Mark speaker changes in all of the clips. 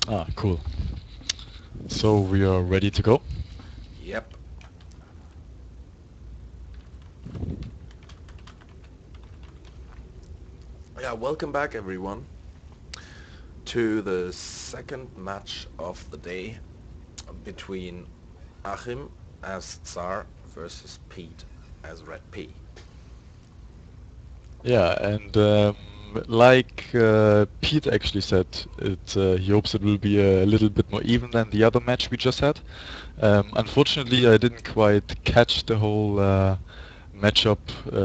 Speaker 1: Ah, cool. So we are ready to go.
Speaker 2: Yep. Yeah, welcome back everyone to the second match of the day between Achim as Tsar versus Pete as redP.
Speaker 1: Yeah, and like Pete actually said, he hopes it will be a little bit more even than the other match we just had. Unfortunately, I didn't quite catch the whole matchup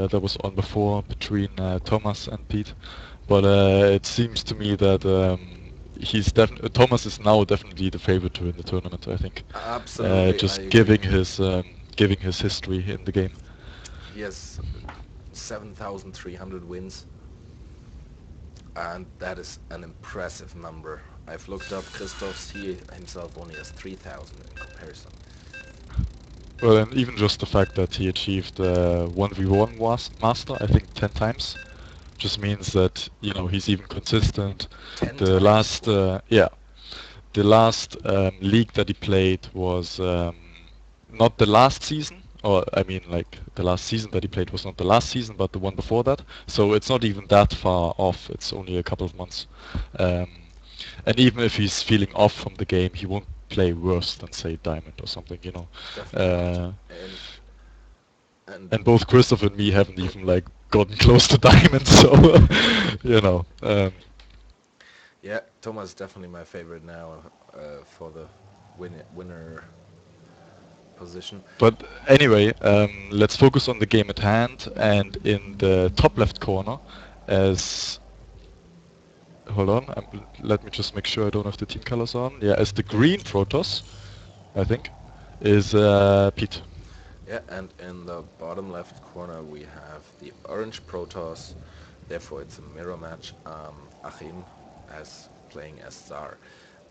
Speaker 1: that was on before between Thomas and Pete, but it seems to me that Thomas is now definitely the favorite to win the tournament. I think,
Speaker 2: Absolutely, I
Speaker 1: just
Speaker 2: agree.
Speaker 1: giving his history in the game.
Speaker 2: He has 7,300 wins, and that is an impressive number. I've looked up Christoph's, he himself only has 3,000 in comparison.
Speaker 1: Well, and even just the fact that he achieved 1v1 master, I think 10 times, just means that, he's even consistent.
Speaker 2: 10
Speaker 1: The
Speaker 2: times?
Speaker 1: last, the last league that he played was not the last season, or I mean, like the last season that he played was not the last season, but the one before that. So it's not even that far off. It's only a couple of months. Um, and even if he's feeling off from the game, he won't play worse than say Diamond or something.
Speaker 2: Definitely not.
Speaker 1: Uh,
Speaker 2: And
Speaker 1: and both Christopher and me haven't even like gotten close to Diamond, so you know.
Speaker 2: yeah, Thomas is definitely my favorite now for the winner position.
Speaker 1: But anyway, let's focus on the game at hand. And in the top left corner, as hold on, let me just make sure I don't have the team colors on. Yeah, as the green Protoss, I think, is Pete.
Speaker 2: Yeah, and in the bottom left corner we have the orange Protoss. Therefore, it's a mirror match. Achim as playing as Tsar.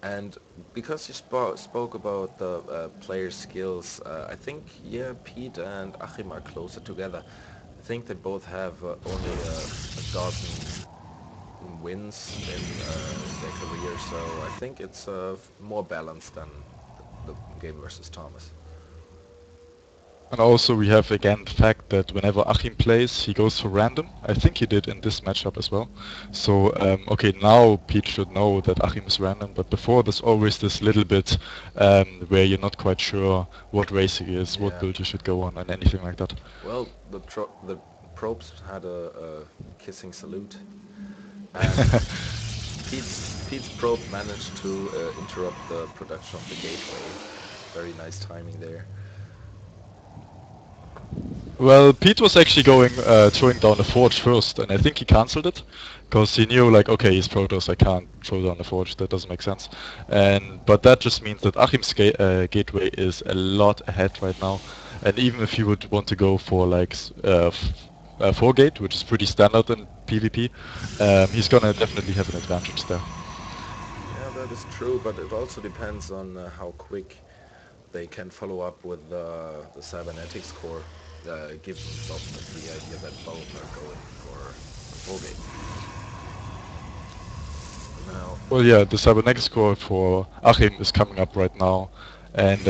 Speaker 2: And because you spoke about the player skills, I think, yeah, Pete and Achim are closer together. I think they both have only a dozen wins in their career, so I think it's more balanced than the game versus Thomas.
Speaker 1: And also we have again the fact that whenever Achim plays, he goes for random. I think he did in this matchup as well. So okay, now Pete should know that Achim is random, but before there's always this little bit where you're not quite sure what race he is, what
Speaker 2: Yeah.
Speaker 1: build you should go on, and anything like that.
Speaker 2: Well, the probes had a kissing salute, and Pete's probe managed to interrupt the production of the gateway. Very nice timing there.
Speaker 1: Well, Pete was actually going throwing down the forge first, and I think he cancelled it because he knew like, okay, he's Protoss, I can't throw down the forge. That doesn't make sense. And but that just means that Achim's gateway is a lot ahead right now. And even if he would want to go for like 4 gate, which is pretty standard in PvP, he's gonna definitely have an advantage there.
Speaker 2: Yeah, that is true, but it also depends on how quick they can follow up with the cybernetics core, given the idea that both are going for the 4 gate. Now,
Speaker 1: Well, yeah, the cybernetics score for Achim is coming up right now, and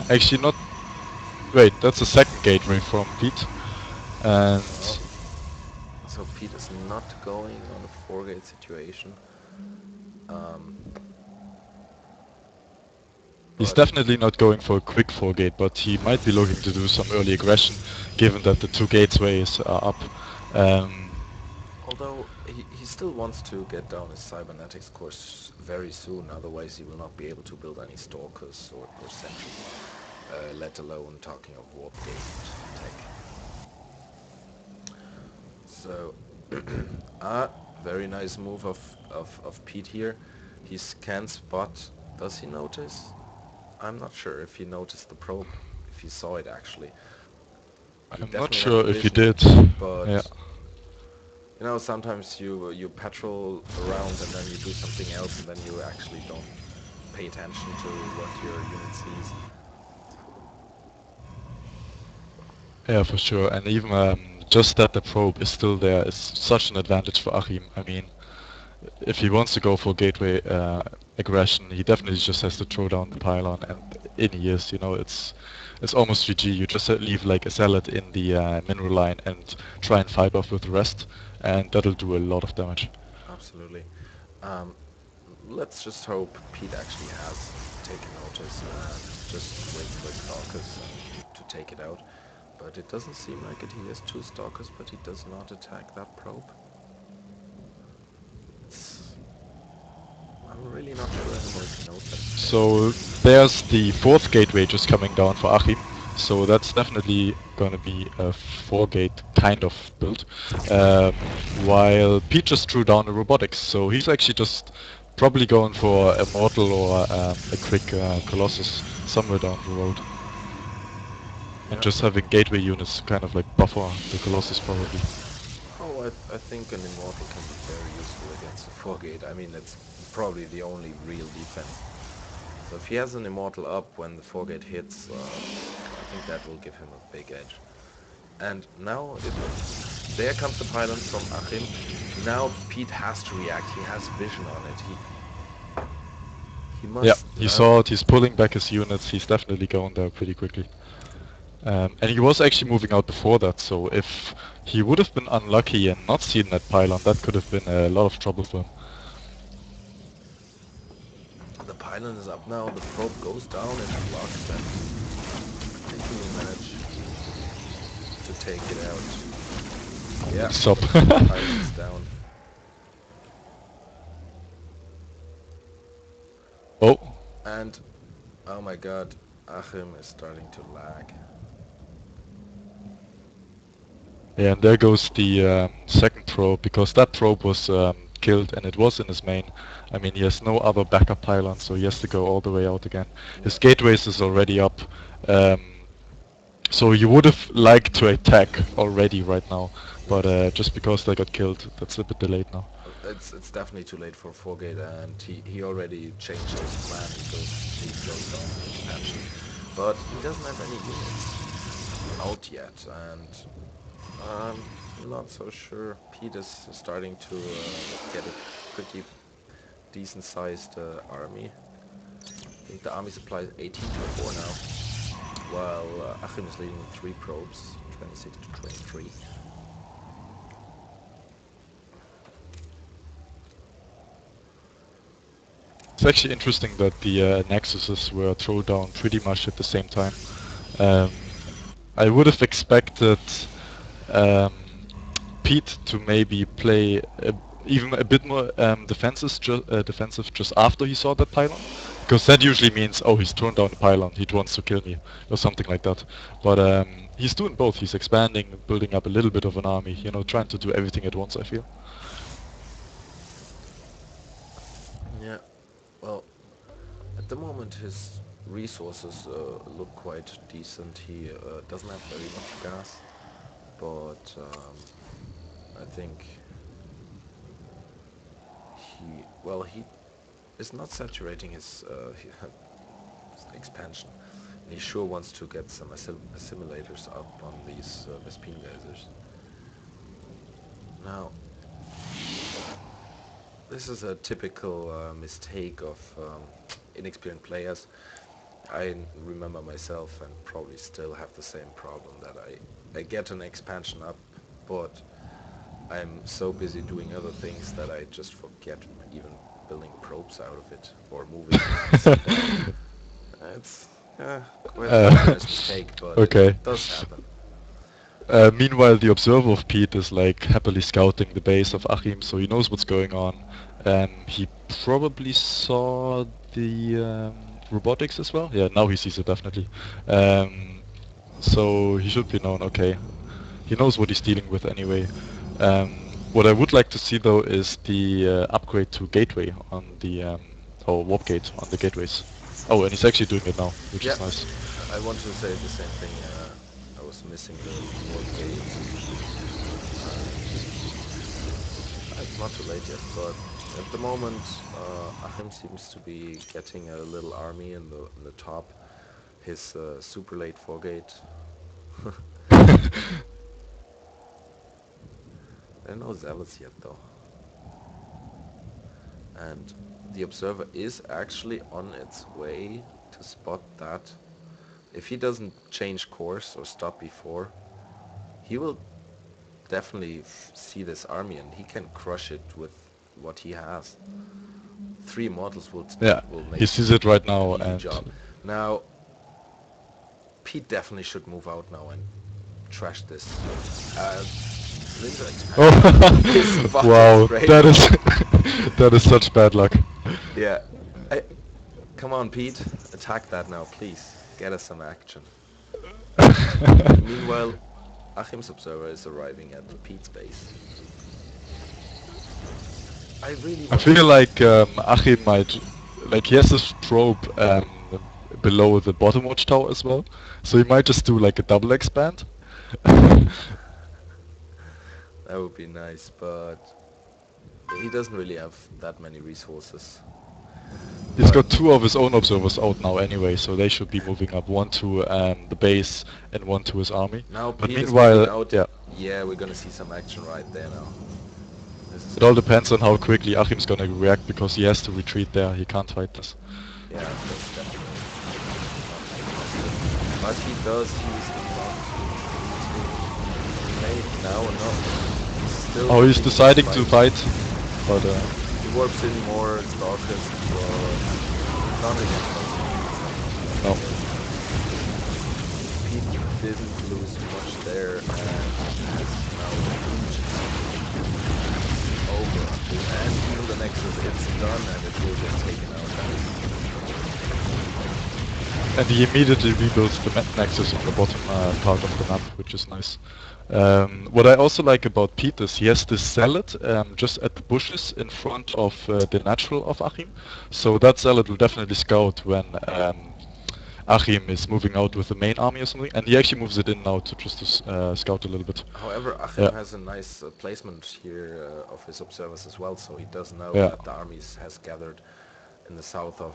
Speaker 1: actually not. Wait, that's the second gateway from Pete. And
Speaker 2: oh, so Pete is not going on a 4 gate situation. Um,
Speaker 1: he's
Speaker 2: but
Speaker 1: definitely not going for a quick 4 gate, but he might be looking to do some early aggression, given that the 2 gateways are up. Um,
Speaker 2: although he still wants to get down his cybernetics course very soon, otherwise he will not be able to build any stalkers or sentries, let alone talking of warp gate tech. So, very nice move of Pete here. He scans spot. Does he notice? I'm not sure if he noticed the probe, if he saw it actually. He
Speaker 1: I'm not
Speaker 2: definitely has
Speaker 1: sure if he
Speaker 2: vision,
Speaker 1: did. Yeah.
Speaker 2: but sometimes you patrol around and then you do something else and then you actually don't pay attention to what your unit sees.
Speaker 1: Yeah, for sure. And even just that the probe is still there is such an advantage for Achim. I mean, if he wants to go for gateway aggression, he definitely just has to throw down the pylon, and in he is. You know, it's almost GG. You just leave like a salad in the mineral line and try and fight off with the rest, and that'll do a lot of damage.
Speaker 2: Absolutely. Um, let's just hope Pete actually has taken notice and just waits for his Stalkers and to take it out. But it doesn't seem like it. He has two Stalkers, but he does not attack that probe. It's, I'm really not sure anymore if he knows that it's there.
Speaker 1: So there's the fourth gateway just coming down for Achim. So that's definitely going to be a 4-gate kind of build. Um, while Pete just threw down the robotics, so he's actually just probably going for a mortal or a quick Colossus somewhere down the road. And
Speaker 2: Yeah.
Speaker 1: just having gateway units kind of like buffer the Colossus probably.
Speaker 2: Oh, I think an Immortal can be very useful against the 4-gate. I mean, it's probably the only real defense. So if he has an Immortal up when the 4-gate hits, I think that will give him a big edge. And now, there comes the pylon from Achim. Now Pete has to react. He has vision on it. He
Speaker 1: Yeah,
Speaker 2: must.
Speaker 1: he saw it, he's pulling back his units, he's definitely going there pretty quickly. And he was actually moving out before that, so if he would have been unlucky and not seen that pylon, that could have been a lot of trouble for him.
Speaker 2: The pylon is up now. The probe goes down into blocks, and I think he will manage to take it out. Yeah,
Speaker 1: Stop.
Speaker 2: the pylon is down.
Speaker 1: Oh,
Speaker 2: And oh my god, Achim is starting to lag.
Speaker 1: yeah, and there goes the second probe, because that probe was killed and it was in his main. I mean, he has no other backup pylon, so he has to go all the way out again.
Speaker 2: Yeah.
Speaker 1: His gateways is already up. Um, So you would have liked to attack already right now, but
Speaker 2: Yes.
Speaker 1: just because they got killed, that's a bit delayed now.
Speaker 2: It's definitely too late for 4-gate, and he already changed his plan. He goes down for expansion, but he doesn't have any units out yet, and I'm not so sure. Pete is starting to get a pretty decent sized army. I think the army supply is 18 to 4 now, while Achim is leading with 3 probes, 26 to 23.
Speaker 1: It's actually interesting that the Nexuses were thrown down pretty much at the same time. Um, I would have expected um, Pete to maybe play even a bit more defensive just after he saw that pylon. Because that usually means, oh, he's thrown down the pylon, he wants to kill me, or something like that. But he's doing both. He's expanding, building up a little bit of an army, you know, trying to do everything at once, I feel.
Speaker 2: Yeah, well, at the moment his resources look quite decent. He doesn't have very much gas, but I think he is not saturating his expansion, and he sure wants to get some assimilators up on these Vespine lasers. Now, this is a typical mistake of inexperienced players. I remember myself and probably still have the same problem that I get an expansion up, but I'm so busy doing other things that I just forget even building probes out of it or moving lands. It's quite a
Speaker 1: Uh,
Speaker 2: humorous mistake, but it
Speaker 1: okay.
Speaker 2: does happen.
Speaker 1: Meanwhile, the observer of Pete is like happily scouting the base of Achim, so he knows what's going on. He probably saw the robotics as well. Yeah, now he sees it definitely. Um, so he should be known. Okay, he knows what he's dealing with anyway. What I would like to see though is the upgrade to gateway on the or warp gate on the gateways. Oh, and he's actually doing it now, which
Speaker 2: Yeah,
Speaker 1: is nice.
Speaker 2: I wanted to say the same thing. I was missing the warp gate, and it's not too late yet. But at the moment, Achim seems to be getting a little army in the top. His super late 4-gate. There are no zealots yet, though. And the observer is actually on its way to spot that. If he doesn't change course or stop before, he will definitely see this army and he can crush it with what he has. 3 models
Speaker 1: Yeah,
Speaker 2: will
Speaker 1: he
Speaker 2: make
Speaker 1: sees it right
Speaker 2: an
Speaker 1: now,
Speaker 2: easy
Speaker 1: and
Speaker 2: job. Now, Pete definitely should move out now and trash this. Linzer expansion is
Speaker 1: oh,
Speaker 2: spotted
Speaker 1: wow,
Speaker 2: straight
Speaker 1: that is
Speaker 2: away.
Speaker 1: that is such bad luck.
Speaker 2: Yeah. I, Come on, Pete. Attack that now, please. Get us some action. Meanwhile, Achim's observer is arriving at Pete's base. I really
Speaker 1: I
Speaker 2: want to...
Speaker 1: feel like Achim might, like he has this probe below the bottom watchtower as well, so he might just do like a double expand.
Speaker 2: That would be nice, but he doesn't really have that many resources.
Speaker 1: He's
Speaker 2: But
Speaker 1: got 2 of his own observers out now anyway, so they should be moving up, one to the base and one to his army.
Speaker 2: now
Speaker 1: But
Speaker 2: Pete is moving
Speaker 1: meanwhile,
Speaker 2: out.
Speaker 1: yeah,
Speaker 2: Yeah, we're gonna see some action right there now. This is
Speaker 1: it all
Speaker 2: gonna be...
Speaker 1: depends on how quickly Achim's gonna react, because he has to retreat there, he can't fight this.
Speaker 2: Yeah, that's definitely not positive. But he does use the front to invade now or not. He's still
Speaker 1: Oh, he's
Speaker 2: moving in this
Speaker 1: deciding to
Speaker 2: fight.
Speaker 1: fight, but
Speaker 2: He warps in more Stalkers, but not against those units.
Speaker 1: no.
Speaker 2: Pete didn't lose much there and has now the huge over. And even the Nexus, it's done and it will get taken out, guys.
Speaker 1: And he immediately rebuilds the Nexus on the bottom part of the map, which is nice. What I also like about Pete is he has this zealot just at the bushes in front of the natural of Achim. So that zealot will definitely scout when Achim is moving out with the main army or something. And he actually moves it in now to just to scout a little bit.
Speaker 2: However,
Speaker 1: Yeah,
Speaker 2: Achim has a nice placement here of his observers as well, so he does know
Speaker 1: yeah.
Speaker 2: that the armies has gathered in the south of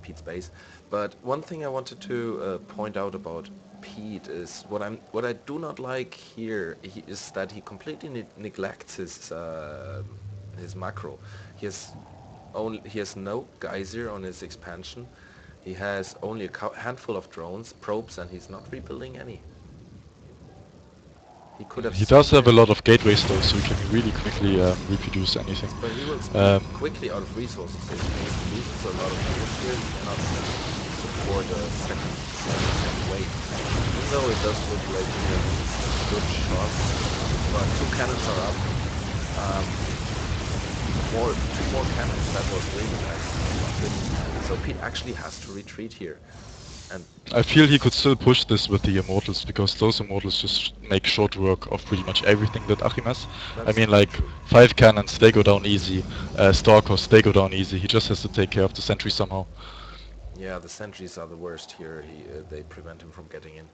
Speaker 2: Pete's base. But one thing I wanted to point out about Pete is what I do not like here is that he completely neglects his macro. He has he has no geyser on his expansion. He has only a handful of drones, probes, and he's not rebuilding any. He could have
Speaker 1: He does have a
Speaker 2: somewhere...
Speaker 1: lot of gateways though, so he can really quickly reproduce anything.
Speaker 2: But he will be
Speaker 1: Um,
Speaker 2: quickly out of resources. If he loses a lot of units here, he cannot support a second wave. Even though it does look like he has good shots, but 2 cannons are up. Um, 2 more cannons, that was really nice. So Pete actually has to retreat here. And
Speaker 1: I feel he could still push this with the Immortals, because those Immortals just make short work of pretty much everything that Achim has. I
Speaker 2: that's
Speaker 1: mean, like,
Speaker 2: true.
Speaker 1: 5 cannons, they go down easy. Stalkers, they go down easy. He just has to take care of the sentry somehow.
Speaker 2: Yeah, the sentries are the worst here. They prevent him from getting in.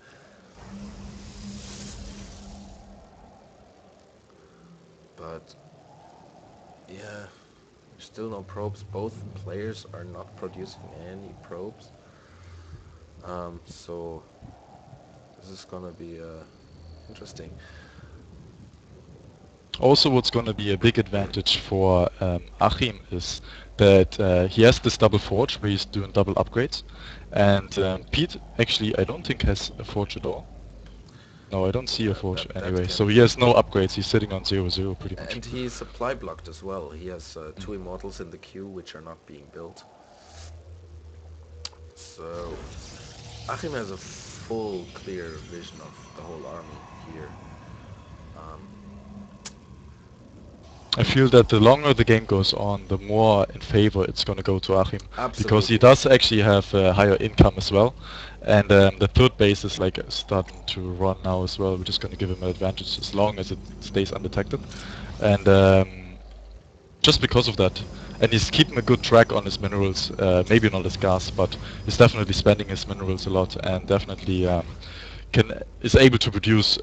Speaker 2: But yeah, still no probes. Both players are not producing any probes. So this is gonna be interesting.
Speaker 1: Also, what's going to be a big advantage for Achim is that he has this double forge where he's doing double upgrades. And Pete, actually, I don't think has a forge at all. No, I don't see a forge
Speaker 2: That
Speaker 1: anyway.
Speaker 2: can
Speaker 1: So he
Speaker 2: be.
Speaker 1: has no upgrades. He's sitting on 0-0 pretty much.
Speaker 2: And he's supply blocked as well. He has 2 immortals in the queue which are not being built. So Achim has a full clear vision of the whole army here. Um,
Speaker 1: I feel that the longer the game goes on, the more in favor it's going to go to Achim, because he
Speaker 2: Absolutely.
Speaker 1: does actually have higher income as well, and the third base is like starting to run now as well, which is going to give him an advantage as long as it stays undetected, and just because of that. And he's keeping a good track on his minerals, maybe not his gas, but he's definitely spending his minerals a lot, and definitely is able to produce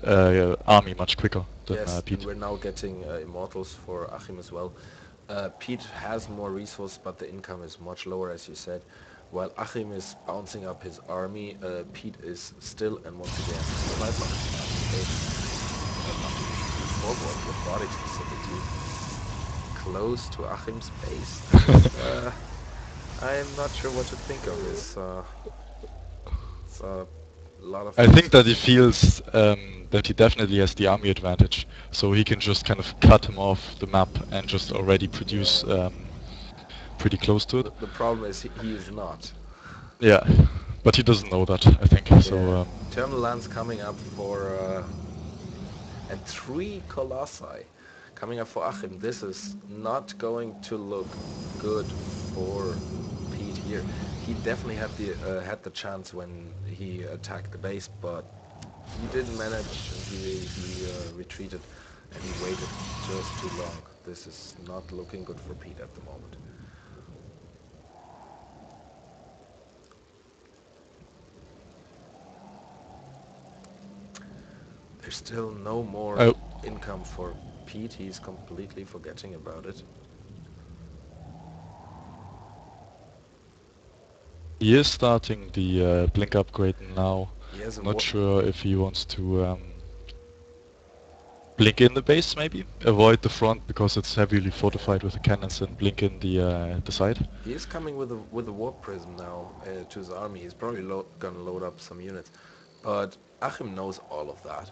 Speaker 1: army much quicker than
Speaker 2: Yes, and
Speaker 1: Pete.
Speaker 2: we're now getting immortals for Achim as well. Pete has more resource, but the income is much lower, as you said. While Achim is bouncing up his army, Pete is still and once again supply blocking forward robotics facility. close to Achim's base. This is, I'm not sure what to think of this. It's a lot of
Speaker 1: I think that he
Speaker 2: uncertainty.
Speaker 1: feels that he definitely has the army advantage, so he can just kind of cut him off the map and just already produce
Speaker 2: Yeah.
Speaker 1: pretty close to it.
Speaker 2: The problem is he is not.
Speaker 1: Yeah, but he doesn't know that, I think.
Speaker 2: Yeah.
Speaker 1: So
Speaker 2: Terminal lands coming up for and 3 Colossi coming up for Achim. This is not going to look good for Pete here. He definitely had the chance when he attacked the base, but he didn't manage, and he retreated, and he waited just too long. This is not looking good for Pete at the moment. There's still no more
Speaker 1: oh,
Speaker 2: income for Pete. He's completely forgetting about it.
Speaker 1: he is starting the blink upgrade now.
Speaker 2: He has a
Speaker 1: Not sure if he wants to blink in the base, maybe avoid the front because it's heavily fortified with the cannons, and blink in the side.
Speaker 2: He is coming with a warp prism now to his army. He's probably gonna load up some units, but Achim knows all of that.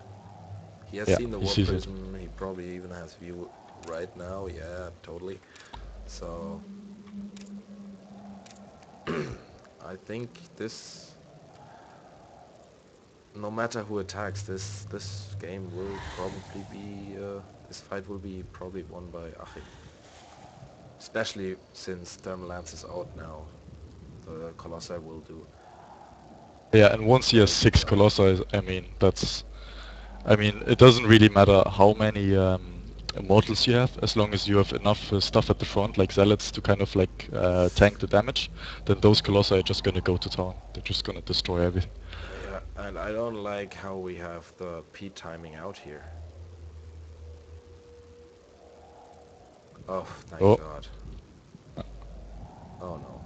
Speaker 2: He has
Speaker 1: Yeah,
Speaker 2: seen the
Speaker 1: he
Speaker 2: warp
Speaker 1: sees it.
Speaker 2: prism. He probably even has view right now. Yeah, totally. So I think this, no matter who attacks, this game will probably be this fight will be probably won by Achim. Especially since Thermal Lance is out now. The Colossi will do
Speaker 1: Yeah, and once he has
Speaker 2: very good
Speaker 1: 6
Speaker 2: job.
Speaker 1: Colossi, I mean, it doesn't really matter how many immortals you have, as long as you have enough stuff at the front, like zealots, to kind of like tank the damage. Then those Colossi are just gonna go to town. They're just gonna destroy everything.
Speaker 2: Yeah, and I don't like how we have the P timing out here. Oh, thank
Speaker 1: Oh,
Speaker 2: God. Oh no.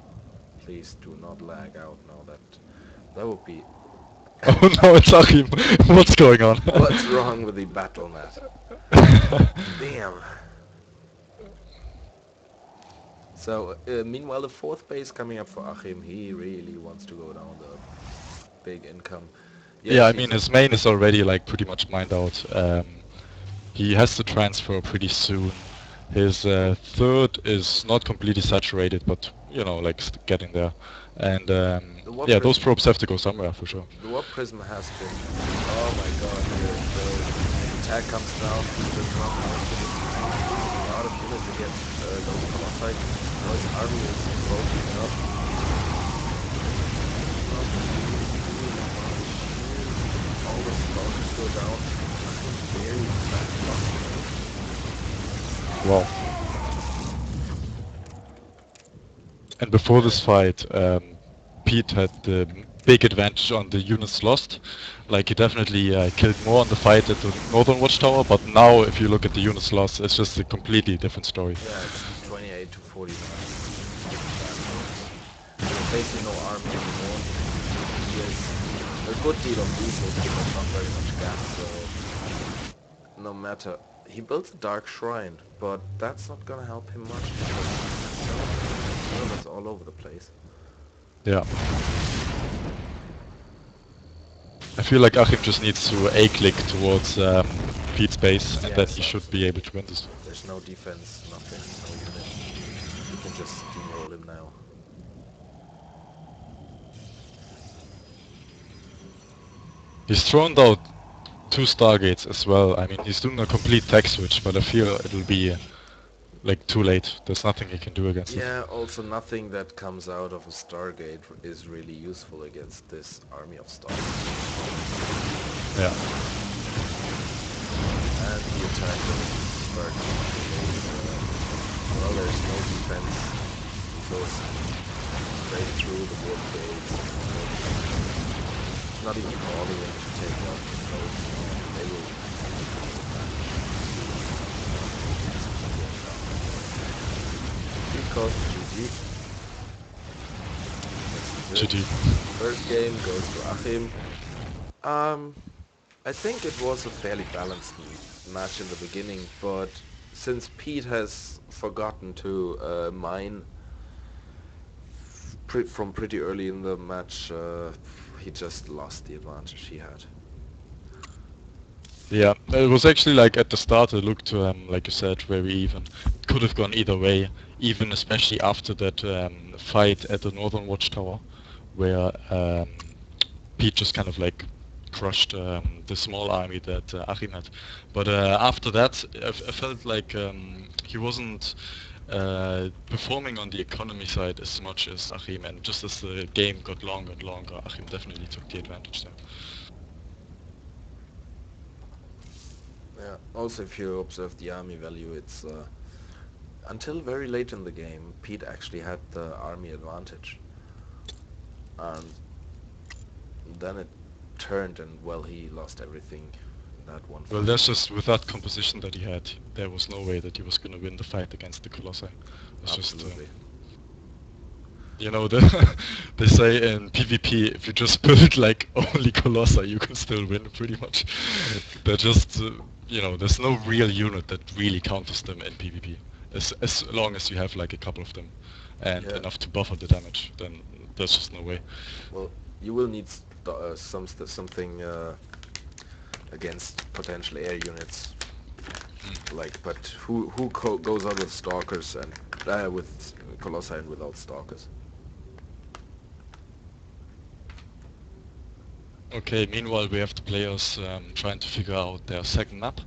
Speaker 2: Please do not lag out now. That would be...
Speaker 1: oh no, it's Achim. What's going on?
Speaker 2: What's wrong with the battle mat? Damn. So, meanwhile, the 4th base coming up for Achim. He really wants to go down the big income.
Speaker 1: Yeah,
Speaker 2: Yes,
Speaker 1: I
Speaker 2: he's
Speaker 1: mean
Speaker 2: a...
Speaker 1: his main is already like pretty much mined out. He has to transfer pretty soon. His third is not completely saturated, but you know, like getting there. And
Speaker 2: The warp
Speaker 1: yeah, those
Speaker 2: prism.
Speaker 1: probes have to go somewhere for sure.
Speaker 2: The warp prism has been... Oh my God, here the attack comes down. Just not a lot of units against those Colossi. Now his army is broken up. Not doing much here. All the stalkers go down. Achim very fast blocking.
Speaker 1: Wow. And before
Speaker 2: Yeah,
Speaker 1: this fight, Pete had the big advantage on the units lost. Like he definitely killed more on the fight at the northern watchtower, but now if you look at the units lost, it's just a completely different story.
Speaker 2: yeah, it's 28 to 49. That means he has basically no army anymore. He has a good deal of resources, but not very much gas. So no matter, he built a dark shrine, but that's not gonna help him much because he has settlements all over the place.
Speaker 1: Yeah. I feel like Achim just needs to A-click towards Pete's base, and then
Speaker 2: Yes,
Speaker 1: he should be able
Speaker 2: absolutely.
Speaker 1: to win this.
Speaker 2: There's no defense, nothing, no units. He can just steamroll him now.
Speaker 1: He's thrown out 2 Stargates as well. I mean, he's doing a complete tech switch, but I feel it'll be like too late. There's nothing he can do against it.
Speaker 2: Yeah, also nothing that comes out of a Stargate is really useful against this army of stalkers.
Speaker 1: Yeah.
Speaker 2: And the attack will start. Well, there's no defense. He goes straight through the warp gates. Not even bothering to take out the probes. They will go back. Because GG. This is it.
Speaker 1: GG.
Speaker 2: First game goes to Achim. I think it was a fairly balanced match in the beginning, but since Pete has forgotten to mine from pretty early in the match, he just lost the advantage he had.
Speaker 1: Yeah, it was actually like at the start it looked, like you said, very even. It could have gone either way, even especially after that fight at the Northern Watchtower, where Pete just kind of like crushed the small army that Achim had. But after that, I felt like he wasn't performing on the economy side as much as Achim, and just as the game got longer and longer, Achim definitely took the advantage there.
Speaker 2: Yeah. Also, if you observe the army value, it's until very late in the game, Pete actually had the army advantage, and then it turned, and well, he lost everything in that one
Speaker 1: Well,
Speaker 2: fight.
Speaker 1: that's just with that composition that he had, there was no way that he was going to win the fight against the Colossi. It's just,
Speaker 2: Absolutely.
Speaker 1: you know, they say in PvP, if you just build like only Colossi, you can still win pretty much. They're just, there's no real unit that really counters them in PvP. As long as you have like a couple of them and
Speaker 2: Yeah.
Speaker 1: enough to buffer the damage, then there's just no way.
Speaker 2: Well, you will need something against potential air units. Like, but who goes out with stalkers and with colossi and without stalkers?
Speaker 1: Okay, meanwhile we have the players trying to figure out their second map.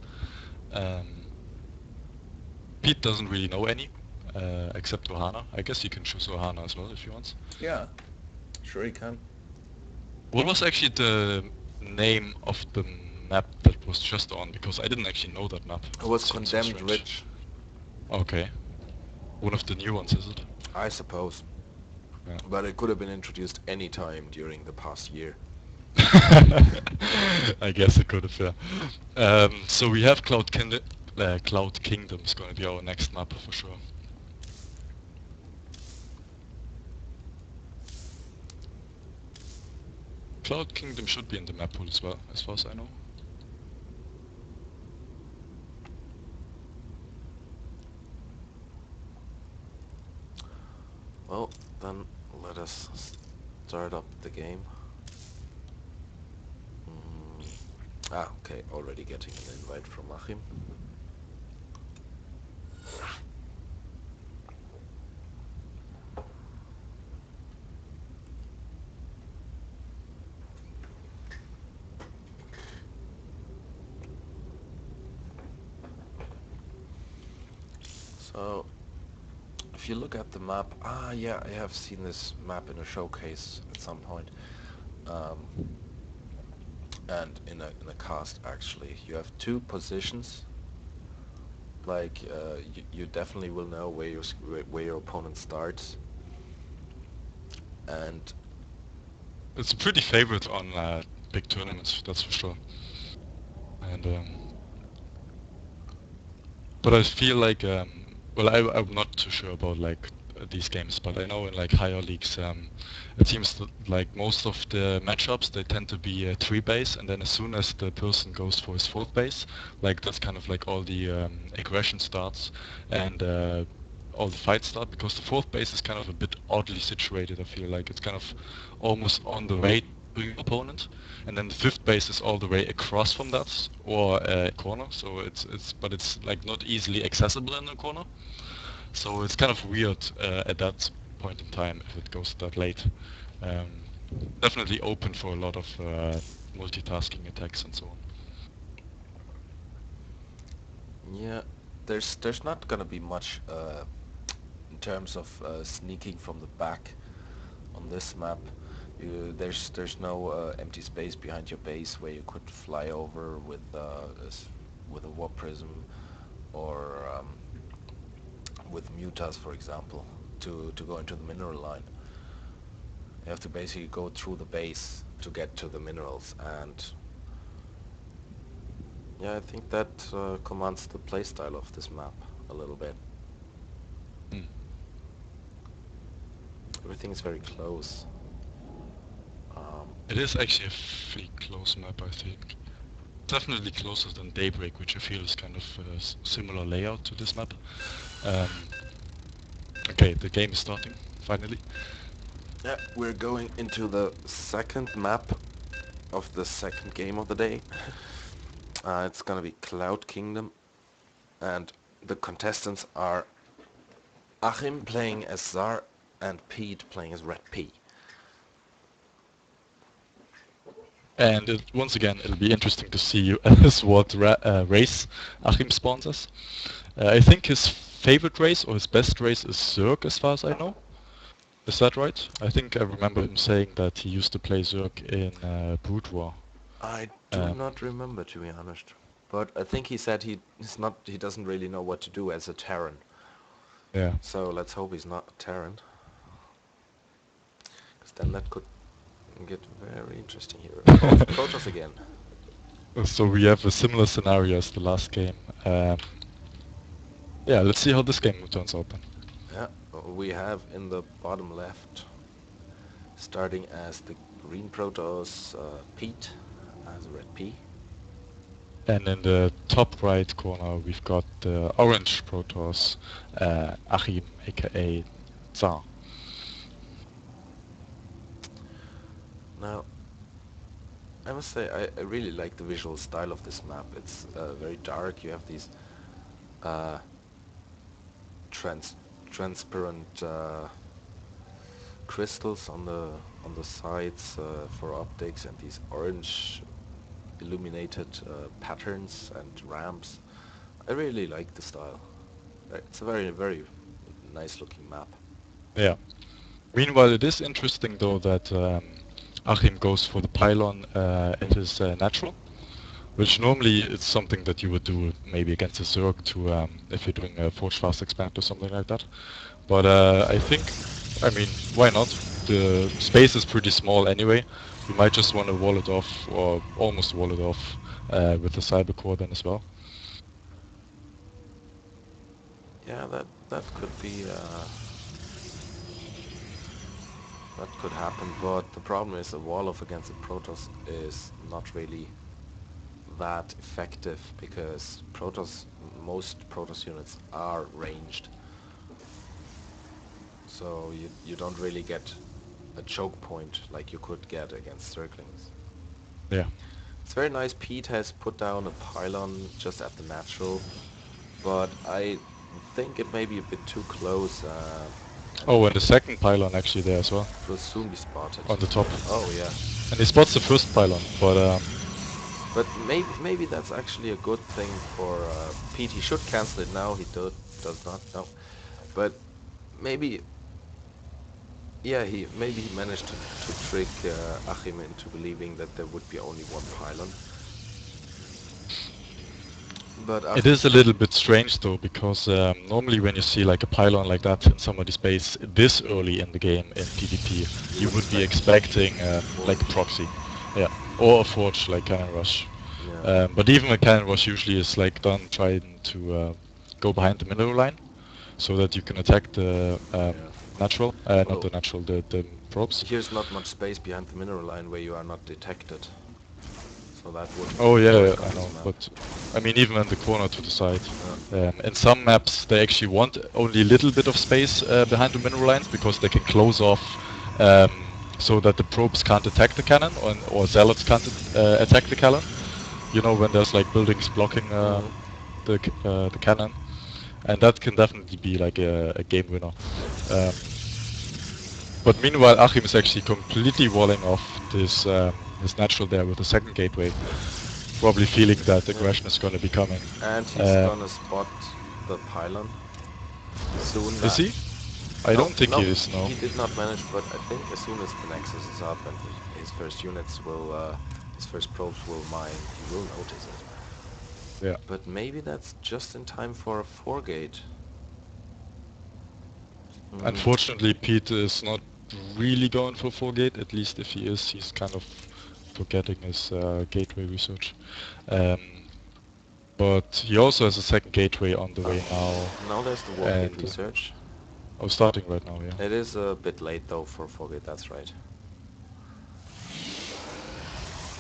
Speaker 1: Um, Pete doesn't really know any, except Ohana. I guess you can choose Ohana as well if you want.
Speaker 2: Yeah, sure you can.
Speaker 1: What was actually the name of the map that was just on? Because I didn't actually know that map.
Speaker 2: It
Speaker 1: It
Speaker 2: was
Speaker 1: seems so
Speaker 2: Condemned
Speaker 1: strange.
Speaker 2: Ridge,
Speaker 1: Okay. One of the new ones, is it?
Speaker 2: I suppose.
Speaker 1: Yeah.
Speaker 2: But it could have been introduced any time during the past year.
Speaker 1: I guess it could have, yeah. So we have Cloud Kingdom is going to be our next map for sure. Cloud Kingdom should be in the map pool as well, as far as I know.
Speaker 2: Well, then let us start up the game. Mm. Okay, already getting an invite from Achim. So, if you look at the map, yeah, I have seen this map in a showcase at some point. Um, and in a cast actually. You have two positions. Like you definitely will know where your opponent starts, and
Speaker 1: It's a pretty favorite on big tournaments, that's for sure. And but I feel like well, I'm not too sure about like these games, but I know in like higher leagues, it seems that like most of the matchups they tend to be three base, and then as soon as the person goes for his fourth base, like that's kind of like all the aggression starts and all the fights start, because the fourth base is kind of a bit oddly situated. I feel like it's kind of almost on the way to your opponent, and then the fifth base is all the way across from that or corner. So it's like not easily accessible in the corner. So it's kind of weird at that point in time if it goes that late. Um, Definitely open for a lot of multitasking attacks and so on.
Speaker 2: yeah, there's not gonna be much in terms of sneaking from the back on this map. There's no empty space behind your base where you could fly over with a warp prism or with mutas, for example, to go into the mineral line. You have to basically go through the base to get to the minerals, and yeah, I think that commands the playstyle of this map a little bit.
Speaker 1: Hmm.
Speaker 2: Everything is very close. Um,
Speaker 1: It is actually a pretty close map, I think. definitely closer than Daybreak, which I feel is kind of similar layout to this map. Um, okay, the game is starting, finally.
Speaker 2: Yeah, we're going into the second map of the second game of the day. It's gonna be Cloud Kingdom, and the contestants are Achim playing as Zar and Pete playing as redP.
Speaker 1: And once again, it'll be interesting to see as what race Achim sponsors. I think his favorite race or his best race is Zerg, as far as I know. Is that right? I think I remember him saying that he used to play Zerg in Brood War.
Speaker 2: I do
Speaker 1: Um,
Speaker 2: not remember, to be honest. But I think he said he doesn't really know what to do as a Terran.
Speaker 1: yeah.
Speaker 2: So let's hope he's not a Terran, because then that could get very interesting here. Oh, Protoss again.
Speaker 1: So we have a similar scenario as the last game. Yeah, let's see how this game turns out then.
Speaker 2: Yeah, we have in the bottom left, starting as the green Protoss, Pete as a redP.
Speaker 1: And in the top right corner, we've got the orange Protoss, Achim, aka Tsar.
Speaker 2: Now, I must say I really like the visual style of this map. It's very dark. You have these uh, trans transparent crystals on the sides for optics, and these orange illuminated patterns and ramps. I really like the style. It's a very nice looking map.
Speaker 1: Yeah. Meanwhile, it is interesting though that Achim goes for the pylon at his natural, which normally it's something that you would do maybe against a Zerg to if you're doing a Forge Fast Expand or something like that. But I think, I mean, why not? The space is pretty small anyway. You might just want to wall it off or almost wall it off with the Cyber Core then as well.
Speaker 2: Yeah, that could be that could happen, but the problem is a wall off against a Protoss is not really that effective because most Protoss units are ranged, so you don't really get a choke point like you could get against Zerglings.
Speaker 1: Yeah.
Speaker 2: It's very nice. Pete has put down a pylon just at the natural, but I think it may be a bit too close, and
Speaker 1: Oh, and the second pylon actually there as well,
Speaker 2: it will soon be spotted.
Speaker 1: on the top.
Speaker 2: Oh yeah,
Speaker 1: And he spots the first pylon, but
Speaker 2: but maybe that's actually a good thing for Pete. He should cancel it now. He does not know, but maybe yeah, he managed to trick Achim into believing that there would be only one pylon. But
Speaker 1: it is a little bit strange though, because normally when you see like a pylon like that in somebody's base this early in the game in PvP,
Speaker 2: you
Speaker 1: you
Speaker 2: would
Speaker 1: would be
Speaker 2: expect
Speaker 1: expecting like a
Speaker 2: forge.
Speaker 1: proxy. Yeah. Or a forge like Cannon Rush.
Speaker 2: Yeah,
Speaker 1: But even a Cannon Rush usually is like done trying to go behind the mineral line so that you can attack the
Speaker 2: yeah.
Speaker 1: not
Speaker 2: Well,
Speaker 1: the natural, the probes.
Speaker 2: here's not much space behind the mineral line where you are not detected, so that
Speaker 1: Oh
Speaker 2: wouldn't
Speaker 1: yeah,
Speaker 2: work on
Speaker 1: I
Speaker 2: this
Speaker 1: know,
Speaker 2: map.
Speaker 1: but I mean even in the corner to the side.
Speaker 2: Uh,
Speaker 1: In some maps they actually want only a little bit of space behind the mineral lines because they can close off so that the probes can't attack the cannon or zealots can't attack the cannon. You know when there's like buildings blocking
Speaker 2: mhm.
Speaker 1: the cannon, and that can definitely be like a game winner. Um, but meanwhile, Achim is actually completely walling off this his natural there with the second gateway, probably feeling that
Speaker 2: Yeah.
Speaker 1: aggression is going to be coming.
Speaker 2: And he's
Speaker 1: Um,
Speaker 2: gonna spot the pylon soon.
Speaker 1: is
Speaker 2: That
Speaker 1: he? I
Speaker 2: no,
Speaker 1: don't think he
Speaker 2: no,
Speaker 1: is. No.
Speaker 2: he did not manage. But I think as soon as the nexus is up and his first units will, his first probes will mine, he will notice it.
Speaker 1: Yeah.
Speaker 2: But maybe that's just in time for a 4-gate. Mm,
Speaker 1: Unfortunately, Pete is not really going for 4-gate. At least if he is, he's kind of forgetting his gateway research. Um, but he also has a second gateway on the way now,
Speaker 2: now there's the walk-in
Speaker 1: and
Speaker 2: research.
Speaker 1: oh, starting right now. Yeah.
Speaker 2: It is a bit late though for 4-gate, that's right.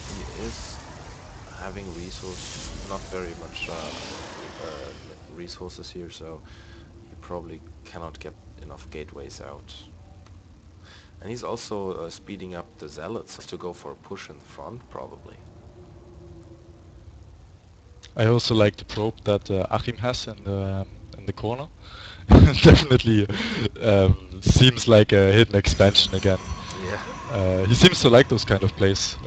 Speaker 2: He is having not very much resources here, so he probably cannot get enough gateways out. And he's also speeding up the zealots to go for a push in the front, probably.
Speaker 1: I also like the probe that Achim has in the corner. Definitely seems like a hidden expansion again.
Speaker 2: Yeah.
Speaker 1: He seems to like those kind of plays.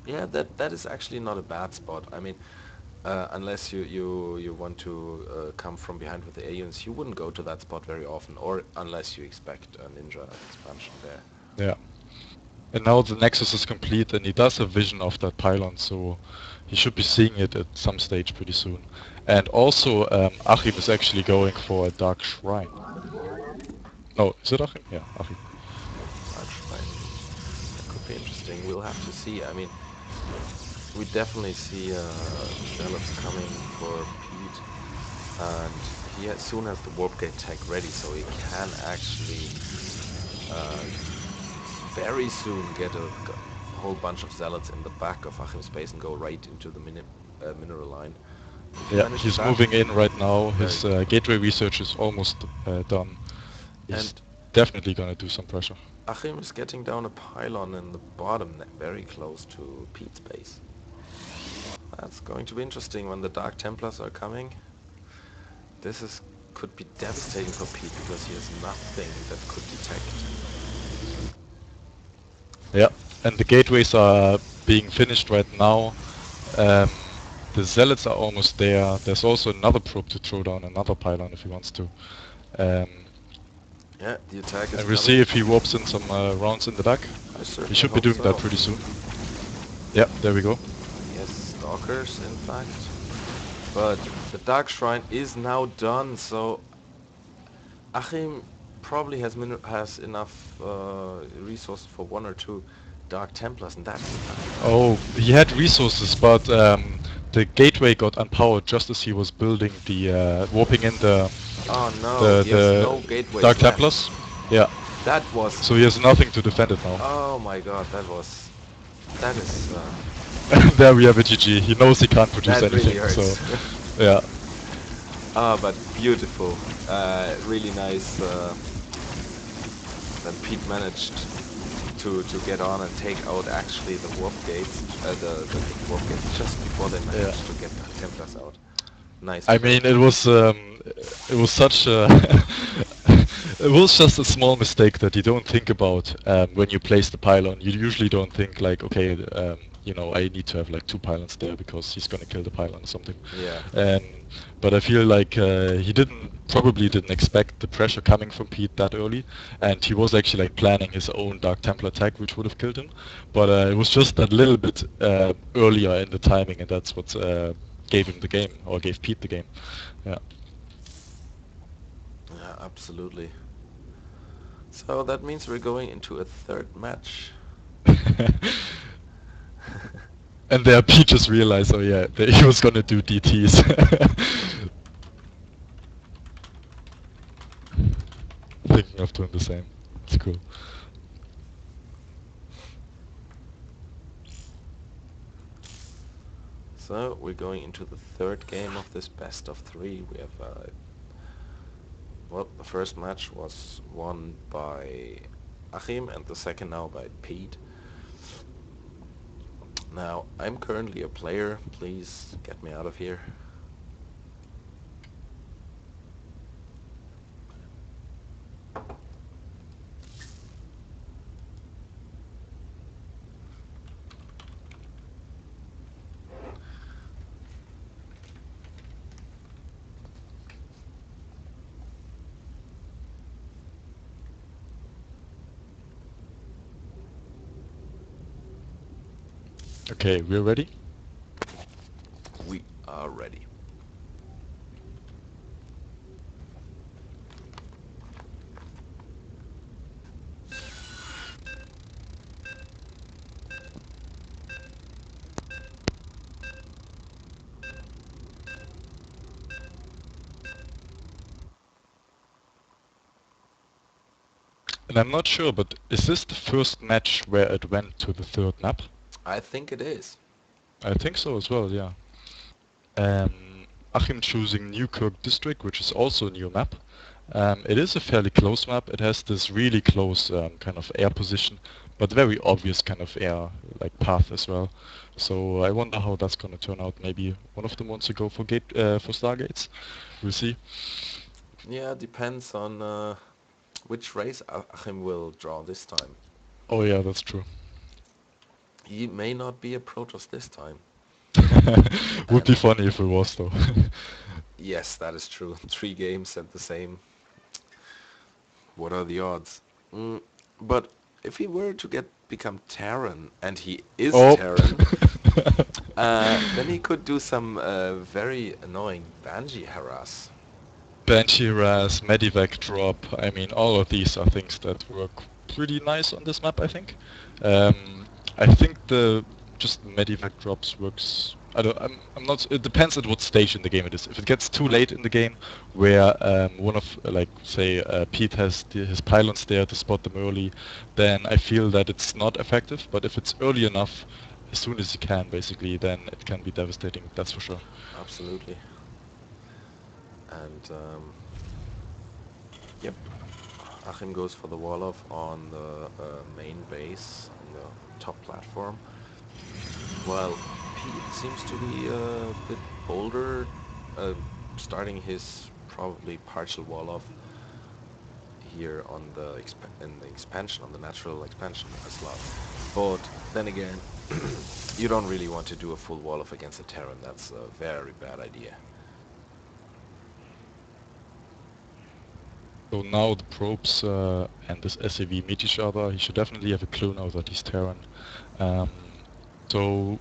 Speaker 2: Yeah, that is actually not a bad spot. I mean, unless you want to come from behind with the Aeons, you wouldn't go to that spot very often, or unless you expect a ninja expansion there.
Speaker 1: Yeah. And now the Nexus is complete and he does have vision of that pylon, so he should be seeing it at some stage pretty soon. And also Achim is actually going for a Dark Shrine. No, is it Achim? Yeah, Achim.
Speaker 2: Dark Shrine. That could be interesting. We'll have to see. I mean, we definitely see zealots coming for Pete, and he soon has the warp gate tech ready, so he can actually uh, very soon get a whole bunch of zealots in the back of Achim's base and go right into the mineral line. If he
Speaker 1: Yeah,
Speaker 2: manages
Speaker 1: he's
Speaker 2: that,
Speaker 1: moving in right now.
Speaker 2: very
Speaker 1: His
Speaker 2: good.
Speaker 1: gateway research is almost done. He's
Speaker 2: And
Speaker 1: definitely gonna do some pressure.
Speaker 2: Achim is getting down a pylon in the bottom, very close to Pete's base. That's going to be interesting when the Dark Templars are coming. This could be devastating for Pete because he has nothing that could detect.
Speaker 1: Yeah, and the gateways are being finished right now. Um, the zealots are almost there. There's also another probe to throw down another pylon if he wants to. Um,
Speaker 2: Yeah, the attack is
Speaker 1: and we'll see
Speaker 2: coming.
Speaker 1: if he warps in some rounds in the back.
Speaker 2: I
Speaker 1: He
Speaker 2: certainly
Speaker 1: should be
Speaker 2: hope
Speaker 1: doing that
Speaker 2: so.
Speaker 1: pretty soon. Yeah, there we go.
Speaker 2: He has stalkers, in fact. But the Dark Shrine is now done, so Achim probably has enough resources for one or two Dark Templars, and that's enough.
Speaker 1: Oh, he had resources, but the gateway got unpowered just as he was building the warping in
Speaker 2: Oh no,
Speaker 1: the
Speaker 2: he has
Speaker 1: the
Speaker 2: no gateways
Speaker 1: Dark
Speaker 2: left.
Speaker 1: Templars. Yeah,
Speaker 2: That was,
Speaker 1: so he has nothing to defend it now.
Speaker 2: oh my god, that is,
Speaker 1: There we have a GG. He knows he can't produce
Speaker 2: that really
Speaker 1: anything, so
Speaker 2: hurts.
Speaker 1: yeah.
Speaker 2: Ah, but beautiful. Really nice that Pete managed to get on and take out actually the warp gates, the warp gates just before they
Speaker 1: Yeah.
Speaker 2: managed to get the Templars out. Nice
Speaker 1: I
Speaker 2: play.
Speaker 1: mean, it was such a, it was just a small mistake that you don't think about when you place the pylon. You usually don't think like, okay, I need to have like two pylons there because he's gonna kill the pylon or something.
Speaker 2: Yeah.
Speaker 1: Um, but I feel like he probably didn't expect the pressure coming from Pete that early, and he was actually like planning his own Dark Templar attack, which would have killed him. But it was just that little bit earlier in the timing, and that's what gave him the game, or gave Pete the game. Yeah.
Speaker 2: Yeah, absolutely. So that means we're going into a third match.
Speaker 1: And there Pete just realized, oh yeah, that he was gonna do DTs. Thinking of doing the same. It's cool.
Speaker 2: So we're going into the third game of this best of three. We have, well, the first match was won by Achim and the second now by Pete. Now, I'm currently a player. Please get me out of here.
Speaker 1: Okay, we're ready?
Speaker 2: We are ready.
Speaker 1: And I'm not sure, but is this the first match where it went to the third map?
Speaker 2: I think it is.
Speaker 1: I think so as well, yeah. Achim choosing Newkirk District, which is also a new map. It is a fairly close map. It has this really close kind of air position, but very obvious kind of air like path as well. So I wonder how that's gonna turn out. Maybe one of them wants to go for for Stargates. We'll see.
Speaker 2: Yeah, depends on which race Achim will draw this time.
Speaker 1: Oh yeah, that's true.
Speaker 2: He may not be a Protoss this time.
Speaker 1: Would
Speaker 2: And
Speaker 1: be funny if it was though.
Speaker 2: yes, that is true. 3 games at the same. What are the odds? Mm, but if he were to become Terran, and he is
Speaker 1: Oh.
Speaker 2: Terran, then he could do some very annoying Banshee harass.
Speaker 1: Banshee Raz, Medivac drop. I mean, all of these are things that work pretty nice on this map, I think. I think the just Medivac drops works. I'm not. It depends at what stage in the game it is. If it gets too late in the game, where one of like say Pete has his pylons there to spot them early, then I feel that it's not effective. But if it's early enough, as soon as you can, basically, then it can be devastating. That's for sure.
Speaker 2: Absolutely. And yep, Achim goes for the Wolof on the main base, on the top platform. Well, Pete seems to be a bit bolder, uh, starting his probably partial Wolof here on in the expansion, on the natural expansion slot. But then again, you don't really want to do a full Wolof against a Terran. That's a very bad idea.
Speaker 1: So now the probes and this SAV meet each other. He should definitely have a clue now that he's Terran. Um, so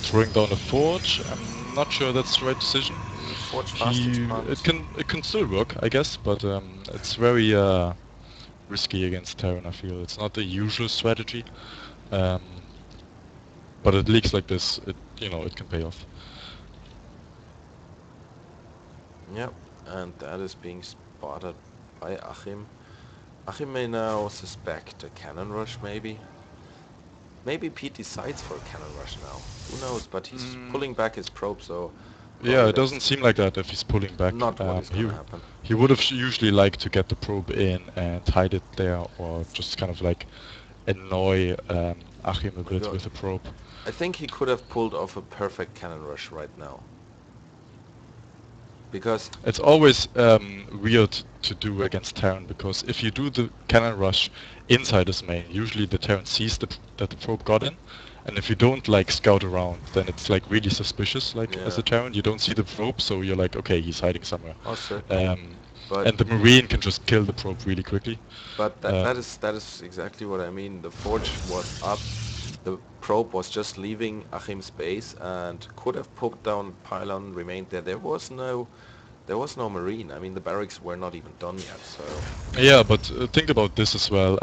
Speaker 1: throwing down a forge, I'm not sure that's the right decision.
Speaker 2: Forge fast expand.
Speaker 1: It can still work, I guess, but it's very risky against Terran. I feel it's not the usual strategy, um, but at leaks like this, it can pay off.
Speaker 2: Yep, and that is being spotted by Achim. Achim may now suspect a cannon rush, maybe. Maybe Pete decides for a cannon rush now. Who knows? But he's
Speaker 1: Mm,
Speaker 2: pulling back his probe, so
Speaker 1: yeah,
Speaker 2: probably
Speaker 1: it doesn't
Speaker 2: that's
Speaker 1: seem like that if he's pulling back.
Speaker 2: not what is gonna happen.
Speaker 1: He would have usually liked to get the probe in and hide it there, or just kind of like annoy Achim a
Speaker 2: Oh my
Speaker 1: bit
Speaker 2: god.
Speaker 1: with the probe.
Speaker 2: I think he could have pulled off a perfect cannon rush right now. Because,
Speaker 1: It's always weird to do against Terran because if you do the cannon rush inside his main, usually the Terran sees that the probe got in, and if you don't like scout around, then it's like really suspicious. Like as
Speaker 2: yeah,
Speaker 1: a Terran, you don't see the probe, so you're like, okay, he's hiding somewhere.
Speaker 2: oh certainly.
Speaker 1: Um,
Speaker 2: But
Speaker 1: and the Marine can just kill the probe really quickly.
Speaker 2: that
Speaker 1: Um,
Speaker 2: that is exactly what I mean. The forge was up. The probe was just leaving Achim's base and could have poked down pylon, remained there. There was no marine. I mean, the barracks were not even done yet. So
Speaker 1: Yeah, but think about this as well.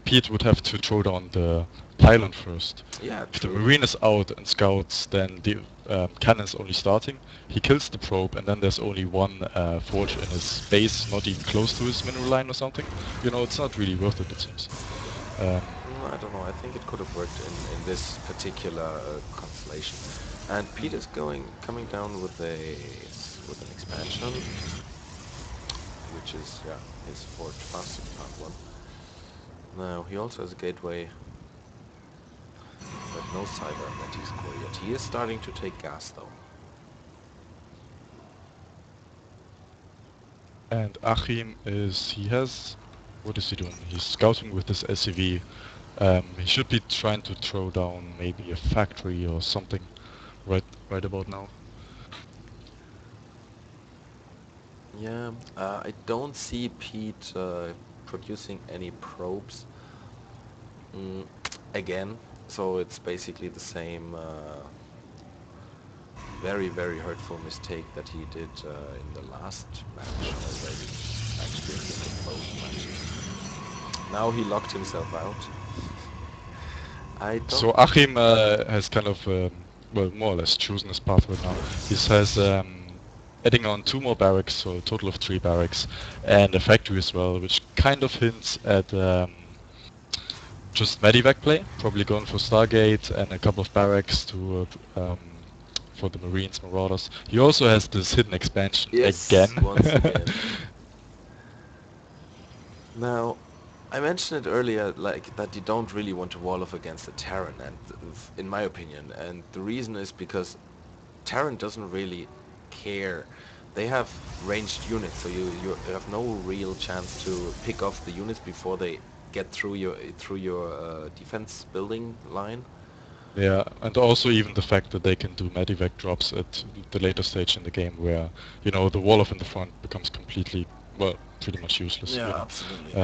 Speaker 1: Pete would have to throw down the pylon first.
Speaker 2: yeah,
Speaker 1: If the
Speaker 2: true.
Speaker 1: Marine is out and scouts, then the cannon's only starting. He kills the probe, and then there's only one forge in his base, not even close to his mineral line or something. It's not really worth it, it seems. Um,
Speaker 2: I don't know. I think it could have worked in this particular constellation. And Pete is coming down with with an expansion, which is yeah his forge fast expand one. Now he also has a gateway, but no cyber that he's core yet. He is starting to take gas though.
Speaker 1: and Achim what is he doing? He's scouting with this SCV. He should be trying to throw down maybe a factory or something right about now.
Speaker 2: Yeah, I don't see Pete producing any probes mm, again. So it's basically the same very, very hurtful mistake that he did in the last match already. Actually, I think in both matches. Now he locked himself out. I don't...
Speaker 1: So Achim has kind of, well, more or less chosen his path right now. He says adding on 2 more barracks, so a total of 3 barracks, and a factory as well, which kind of hints at just medevac play, probably going for Stargate and a couple of barracks to for the Marines, Marauders. He also has this hidden expansion
Speaker 2: Yes,
Speaker 1: again.
Speaker 2: once again. Now, I mentioned it earlier, like that you don't really want to wall off against a Terran, and in my opinion, and the reason is because Terran doesn't really care. They have ranged units, so you have no real chance to pick off the units before they get through your defense building line.
Speaker 1: Yeah, and also even the fact that they can do medivac drops at the later stage in the game where, the wall off in the front becomes completely, well, pretty much useless.
Speaker 2: Yeah, absolutely.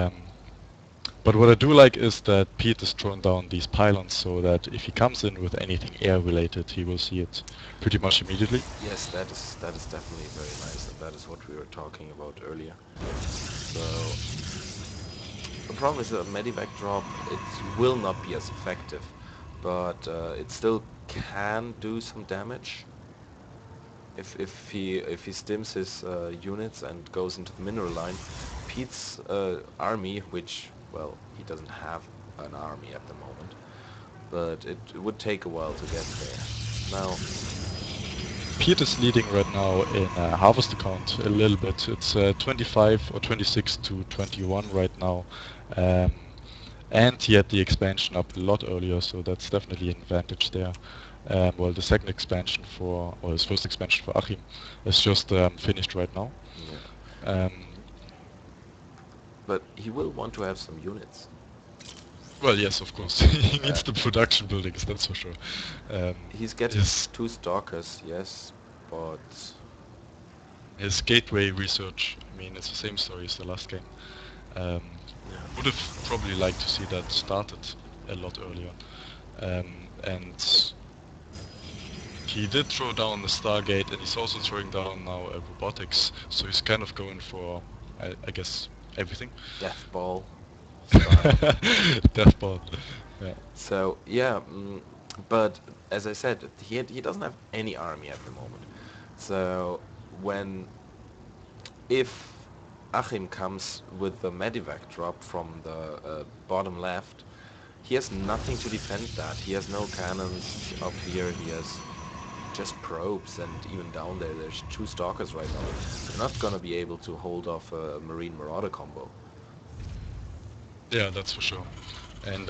Speaker 1: But what I do like is that Pete has thrown down these pylons so that if he comes in with anything air related, he will see it pretty much immediately.
Speaker 2: Yes, that is definitely very nice, and that is what we were talking about earlier. So the problem is that medivac drop, it will not be as effective, but it still can do some damage if he stims his units and goes into the mineral line. Pete's army, which, well, he doesn't have an army at the moment, but it would take a while to get there. Now,
Speaker 1: Pete is leading right now in harvest count a little bit. It's 25 or 26 to 21 right now. Um, and he had the expansion up a lot earlier, so that's definitely an advantage there. Well, the second expansion or his first expansion for Achim is just finished right now.
Speaker 2: yeah,
Speaker 1: Um,
Speaker 2: but he will want to have some units.
Speaker 1: well, yes, of course. He
Speaker 2: Uh,
Speaker 1: needs the production buildings, that's for sure. Um,
Speaker 2: he's getting
Speaker 1: his
Speaker 2: 2 stalkers, yes, but
Speaker 1: his gateway research, I mean, it's the same story as the last game. Um,
Speaker 2: yeah.
Speaker 1: would have probably liked to see that started a lot earlier. And he did throw down the Stargate, and he's also throwing down now robotics. So he's kind of going for, I guess, everything.
Speaker 2: Death ball style.
Speaker 1: Death ball. Yeah.
Speaker 2: So yeah, but as I said, he doesn't have any army at the moment. So when if Achim comes with the medivac drop from the bottom left, he has nothing to defend that. He has no cannons up here. He has just probes, and even down there, there's 2 stalkers right now. They're not gonna be able to hold off a Marine Marauder combo.
Speaker 1: Yeah, that's for sure. And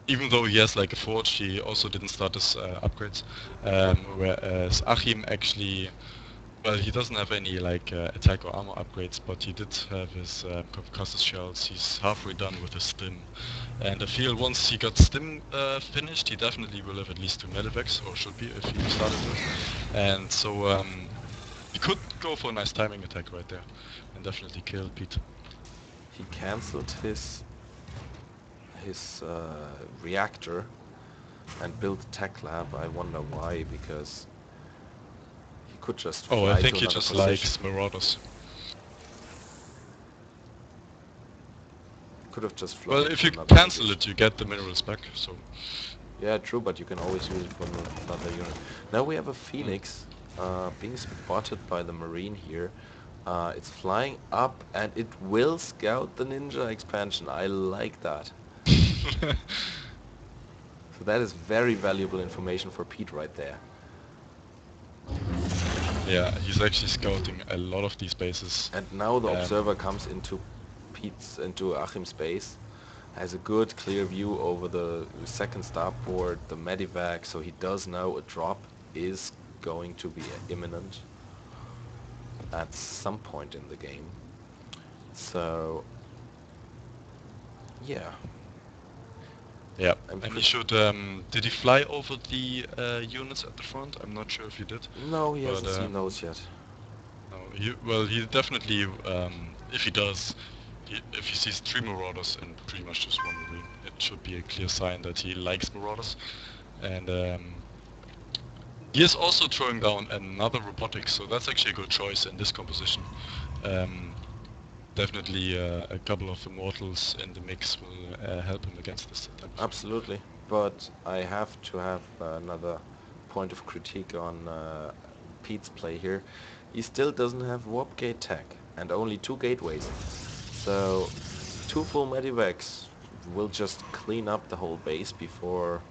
Speaker 1: even though he has like a forge, he also didn't start his upgrades. Whereas Achim actually, well, he doesn't have any like attack or armor upgrades, but he did have his concussive shells. He's halfway done with his stim, and I feel once he got stim finished, he definitely will have at least 2 medivacs, or should be if he started with. And so he could go for a nice timing attack right there, and definitely kill Pete.
Speaker 2: He cancelled his reactor and built a tech lab. I wonder why, because he could just
Speaker 1: Oh, I
Speaker 2: fly to
Speaker 1: think he
Speaker 2: another
Speaker 1: just
Speaker 2: position.
Speaker 1: likes Marauders.
Speaker 2: Could have just
Speaker 1: Well,
Speaker 2: flown
Speaker 1: if
Speaker 2: to
Speaker 1: you
Speaker 2: another
Speaker 1: cancel
Speaker 2: position.
Speaker 1: it, you get the minerals back. So,
Speaker 2: Yeah, true, but you can always use it for another unit. Now we have a
Speaker 1: mm.
Speaker 2: Phoenix being spotted by the Marine here. It's flying up and it will scout the ninja expansion. I like that. So that is very valuable information for Pete right there.
Speaker 1: yeah, he's actually scouting a lot of these bases.
Speaker 2: And now the
Speaker 1: Um,
Speaker 2: observer comes into Achim's base, has a good clear view over the second starport, the medivac, so he does know a drop is going to be imminent at some point in the game. So yeah,
Speaker 1: yeah,
Speaker 2: I'm
Speaker 1: and he
Speaker 2: pretty.
Speaker 1: should. Did he fly over the units at the front? I'm not sure if he did,
Speaker 2: No, he
Speaker 1: but
Speaker 2: hasn't seen those yet.
Speaker 1: no, well, he definitely. If he does, if he sees 3 Marauders and pretty much just 1 Marine, it should be a clear sign that he likes Marauders. And he is also throwing down another robotics, so that's actually a good choice in this composition. Um, Definitely a couple of immortals in the mix will help him against this type of unit.
Speaker 2: Absolutely, but I have to have another point of critique on Pete's play here. He still doesn't have warp gate tech and only 2 gateways. So 2 full medivacs will just clean up the whole base before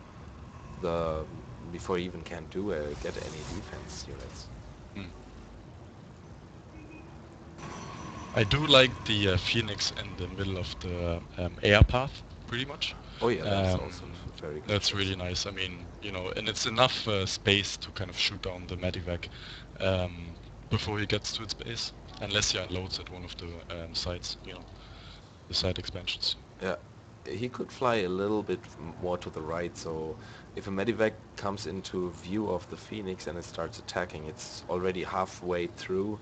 Speaker 2: the before he even can get any defense units.
Speaker 1: Mm. I do like the Phoenix in the middle of the air path, pretty much.
Speaker 2: Oh yeah, that's also a very good
Speaker 1: That's
Speaker 2: choice.
Speaker 1: really nice. I mean, you know, and it's enough space to kind of shoot down the Medivac um, before he gets to its base, unless he unloads at one of the sites, you know, the site expansions.
Speaker 2: Yeah, he could fly a little bit more to the right, so if a medivac comes into view of the Phoenix and it starts attacking, it's already halfway through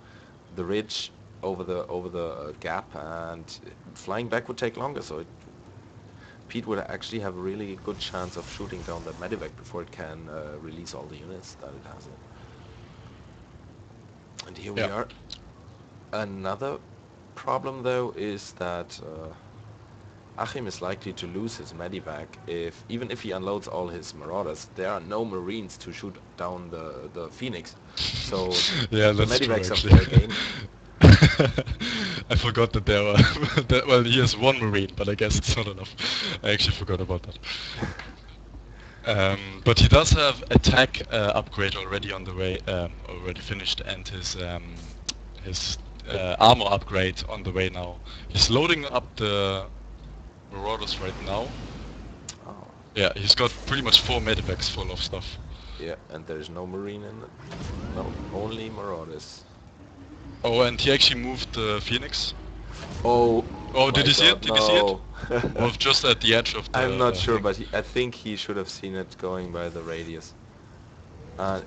Speaker 2: the ridge over the gap, and flying back would take longer. So Pete would actually have a really good chance of shooting down that medivac before it can release all the units that it has in it. And here we
Speaker 1: Yeah.
Speaker 2: are. Another problem though is that Achim is likely to lose his medivac even if he unloads all his marauders. There are no marines to shoot down the Phoenix, so
Speaker 1: Yeah,
Speaker 2: the
Speaker 1: that's true
Speaker 2: medivac's are
Speaker 1: actually.
Speaker 2: fair game.
Speaker 1: I forgot that there were well, he has one marine, but I guess it's not enough. I actually forgot about that. But he does have attack upgrade already on the way, already finished, and his armor upgrade on the way now. He's loading up the marauders right now.
Speaker 2: Oh,
Speaker 1: Yeah, he's got pretty much 4 medivacs full of stuff.
Speaker 2: yeah, and there's no marine in it. No, only marauders.
Speaker 1: Oh, and he actually moved the Phoenix.
Speaker 2: Oh,
Speaker 1: Oh,
Speaker 2: my
Speaker 1: did you see
Speaker 2: God,
Speaker 1: it? Did you see it?
Speaker 2: no.
Speaker 1: Or just at the edge of the
Speaker 2: I'm not sure,
Speaker 1: thing?
Speaker 2: but I think he should have seen it going by the radius.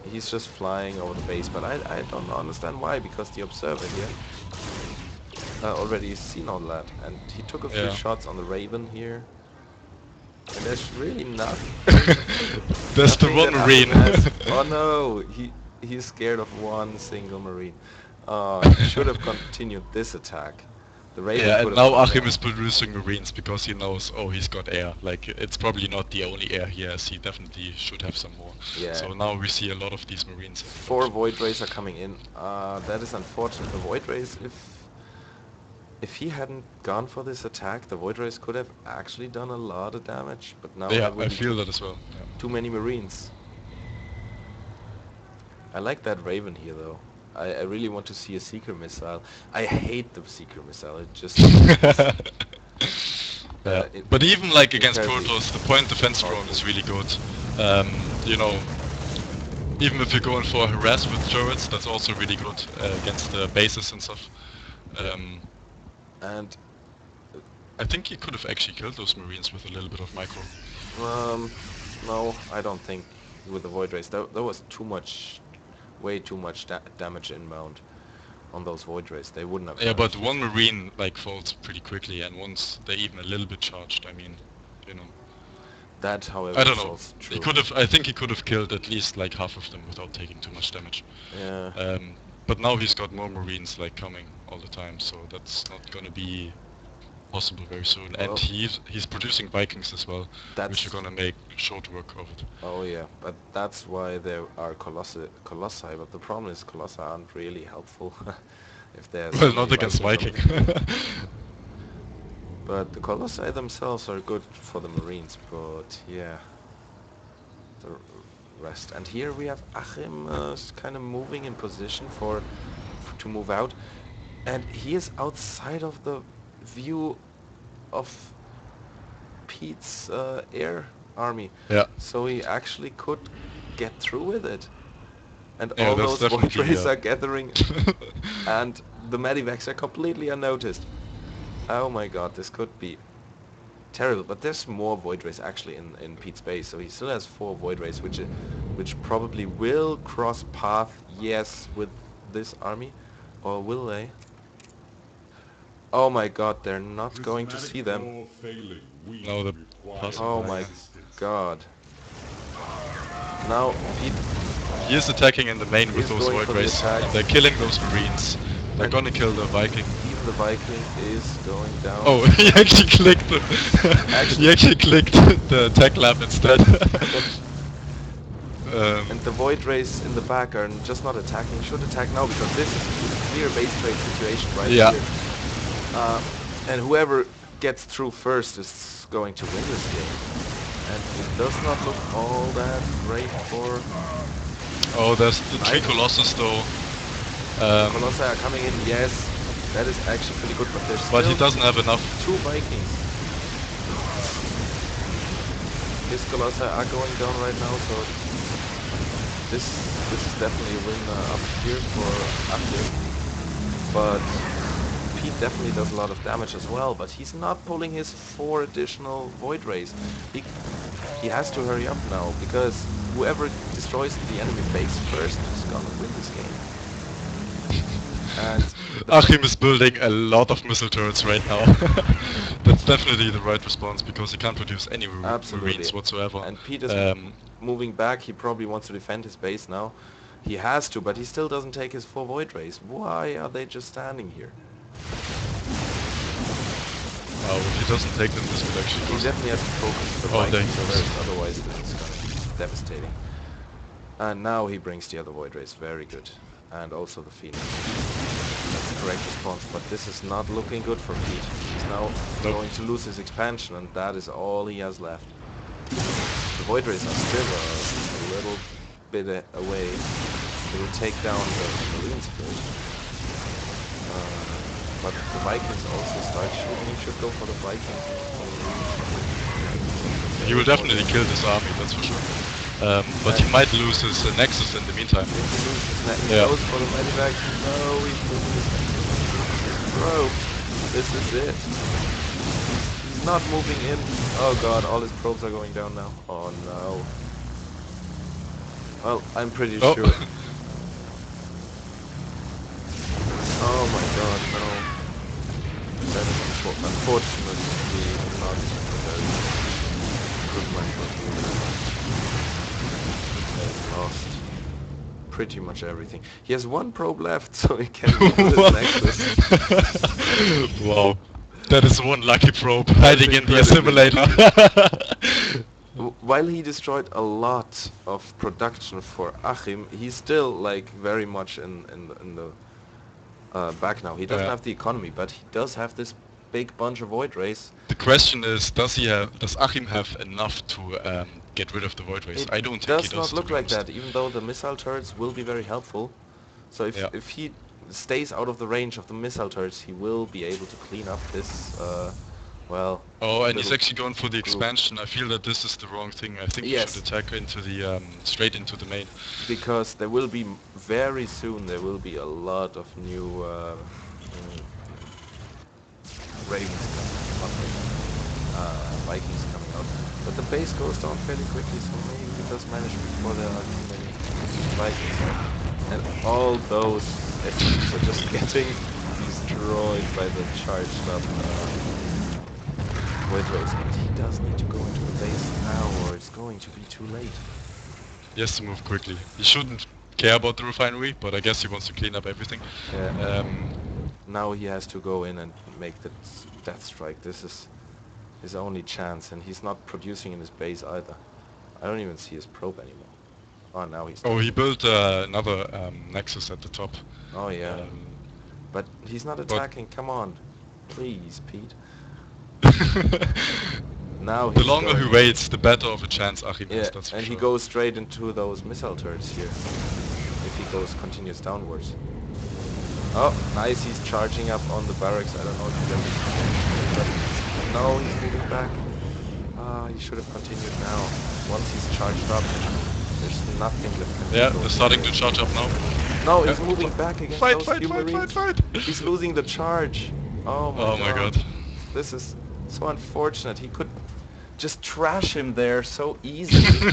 Speaker 2: He's just flying over the base, but I don't understand why, because the observer here already seen all that, and he took a few
Speaker 1: Yeah.
Speaker 2: shots on the Raven here, and there's really nothing.
Speaker 1: That's the
Speaker 2: Nothing
Speaker 1: one
Speaker 2: that
Speaker 1: marine.
Speaker 2: Achim has. Oh no, he's scared of one single marine. He should have continued this attack. The Raven
Speaker 1: Yeah,
Speaker 2: could
Speaker 1: and
Speaker 2: have
Speaker 1: now
Speaker 2: gone
Speaker 1: Achim
Speaker 2: down.
Speaker 1: is producing marines because he knows, oh, he's got air. Like, it's probably not the only air he has. He definitely should have some more.
Speaker 2: Yeah,
Speaker 1: So now we see a lot of these marines in
Speaker 2: 4
Speaker 1: production.
Speaker 2: Void Rays are coming in. That is unfortunate. The Void Rays, if he hadn't gone for this attack, the Void Rays could have actually done a lot of damage. But now
Speaker 1: Yeah,
Speaker 2: there
Speaker 1: I
Speaker 2: will be
Speaker 1: feel that as well. Yeah.
Speaker 2: too many marines. I like that Raven here though. I really want to see a Seeker missile. I hate the Seeker missile. It just
Speaker 1: Yeah,
Speaker 2: it
Speaker 1: but even like against
Speaker 2: terribly
Speaker 1: Protoss, the point defense drone
Speaker 2: powerful.
Speaker 1: is really good. You know, even if you're going for a harass with turrets, that's also really good against the bases and stuff.
Speaker 2: Yeah.
Speaker 1: Um,
Speaker 2: And
Speaker 1: I think he could have actually killed those marines with a little bit of micro.
Speaker 2: no, I don't think with the Void Rays. There was way too much damage inbound on those Void Rays. They wouldn't have
Speaker 1: Yeah, but
Speaker 2: managed
Speaker 1: one marine like falls pretty quickly, and once they're even a little bit charged, I mean, you know,
Speaker 2: that, however,
Speaker 1: I don't
Speaker 2: is
Speaker 1: know.
Speaker 2: also
Speaker 1: He
Speaker 2: true.
Speaker 1: could have. I think he could have killed at least like half of them without taking too much damage.
Speaker 2: Yeah.
Speaker 1: But now he's got more marines like coming all the time, so that's not gonna be possible very soon. And
Speaker 2: Well,
Speaker 1: he's producing Vikings as well, which are
Speaker 2: that's
Speaker 1: gonna make short work of it.
Speaker 2: oh yeah, but that's why there are colossi. But the problem is colossi aren't really helpful if there are so
Speaker 1: Well,
Speaker 2: many
Speaker 1: not against
Speaker 2: Vikings on the
Speaker 1: Viking.
Speaker 2: field. But the colossi themselves are good for the marines. But yeah, the rest. And here we have Achim kind of moving in position to move out, and he is outside of the view of Pete's air army,
Speaker 1: Yeah,
Speaker 2: so he actually could get through with it. And
Speaker 1: yeah,
Speaker 2: all
Speaker 1: that's
Speaker 2: those Void
Speaker 1: definitely.
Speaker 2: Rays are gathering, and the medivacs are completely unnoticed. Oh my god, this could be terrible. But there's more Void Rays actually in Pete's base, so he still has 4 Void Rays, which probably will cross path, yes, with this army, or will they? Oh my god, they're not going to see them.
Speaker 1: Now the passing
Speaker 2: Oh
Speaker 1: by.
Speaker 2: my god. Now Pete
Speaker 1: He is attacking in the main with
Speaker 2: is
Speaker 1: those
Speaker 2: going
Speaker 1: Void
Speaker 2: for the
Speaker 1: Rays,
Speaker 2: attack.
Speaker 1: and they're killing those marines. They're
Speaker 2: And
Speaker 1: gonna kill the Viking.
Speaker 2: even the Viking is going down.
Speaker 1: Oh, he actually clicked the. He actually clicked the attack lab instead.
Speaker 2: And the Void Rays in the back are just not attacking. Should attack now because this is a clear base trade situation right
Speaker 1: Yeah.
Speaker 2: here. And whoever gets through first is going to win this game. And it does not look all that great for...
Speaker 1: Oh, there's the three
Speaker 2: Neither.
Speaker 1: Colossus though.
Speaker 2: Colossi are coming in, yes. That is actually pretty good, but there's
Speaker 1: But he
Speaker 2: still
Speaker 1: doesn't have enough.
Speaker 2: 2 Vikings. His Colossi are going down right now, so this is definitely a win up here for Achim. But Pete definitely does a lot of damage as well, but he's not pulling his 4 additional Void Rays. He has to hurry up now, because whoever destroys the enemy base first is gonna win this game. And
Speaker 1: Achim is building a lot of missile turrets right now. That's definitely the right response, because he can't produce any Marines whatsoever.
Speaker 2: And Pete is moving back. He probably wants to defend his base now. He has to, but he still doesn't take his 4 Void Rays. Why are they just standing here?
Speaker 1: If he doesn't take them, this will actually
Speaker 2: He
Speaker 1: cost.
Speaker 2: definitely has to focus the Vikings first, otherwise this is gonna be devastating. And now he brings the other Void Rays, very good. And also the Phoenix. That's the correct response, but this is not looking good for Pete. He's now going to lose his expansion, and that is all he has left. The Void Rays are still a little bit away. They will take down the Marines first. But the Vikings also start shooting. He should go for the Vikings.
Speaker 1: He will definitely kill this army, that's for sure. But he might lose his Nexus in the meantime.
Speaker 2: If he loses, he goes for the medivac. No, he's losing his Bro, this is it. He's not moving in. Oh god, all his probes are going down now. Oh no. Well, I'm pretty sure. Oh my god, no. That is unfortunately not a very good match for him. He has lost pretty much everything. He has 1 probe left, so he can do his Nexus.
Speaker 1: Wow. That is 1 lucky probe hiding in the assimilator.
Speaker 2: While he destroyed a lot of production for Achim, he's still like very much in the back now. He doesn't have the economy, but he does have this big bunch of Void Rays.
Speaker 1: The question is, does Achim have enough to get rid of the Void Rays? I don't think he does.
Speaker 2: It does not look like that, even though the missile turrets will be very helpful. So if he stays out of the range of the missile turrets, he will be able to clean up this, well...
Speaker 1: Oh, and he's actually going for the expansion. I feel that this is the wrong thing. I think he should attack into the, straight into the main.
Speaker 2: Because there will be, very soon, there will be a lot of new, Ravens coming, Vikings coming out. But the base goes down fairly quickly, so maybe he does manage before there are too many Vikings. And all those SCs are just getting destroyed by the charged up Void Rays. But he does need to go into the base now, or it's going to be too late.
Speaker 1: He has to move quickly. He shouldn't care about the refinery, but I guess he wants to clean up everything.
Speaker 2: Yeah. Now he has to go in and make the death strike. This is his only chance, and he's not producing in his base either. I don't even see his probe anymore. Oh, now he's...
Speaker 1: Oh, he built another Nexus at the top.
Speaker 2: Oh yeah. But he's not attacking. Come on. Please, Pete. Now
Speaker 1: the longer he waits, the better of a chance Achim has, that's for
Speaker 2: and
Speaker 1: sure.
Speaker 2: he goes straight into those missile turrets here. If he continues downwards. Oh, nice, he's charging up on the barracks. I don't know if he can, but no, he's moving back. He should have continued now. Once he's charged up, there's nothing that can...
Speaker 1: Yeah, they're starting to charge up now.
Speaker 2: No, he's moving back against those few Marines.
Speaker 1: Fight!
Speaker 2: He's losing the charge. Oh my god. This is so unfortunate. He could just trash him there so easily.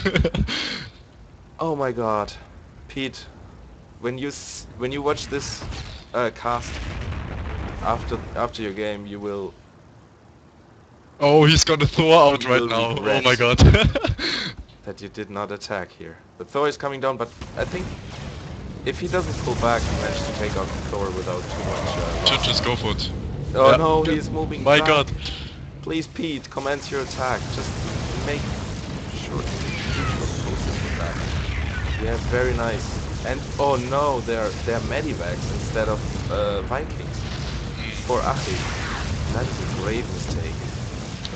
Speaker 2: Oh my god. Pete, when you watch this cast after your game, you will...
Speaker 1: Oh, he's got a Thor out right now. Oh my god.
Speaker 2: that you did not attack here. The Thor is coming down, but I think if he doesn't pull back, he managed to take out the Thor without too much...
Speaker 1: Should just go for it.
Speaker 2: Oh no, he's moving back.
Speaker 1: My god.
Speaker 2: Please, Pete, commence your attack. Just make sure to keep back. Yeah, very nice. And oh no, they're medivacs instead of Vikings for Achim. That is a great mistake.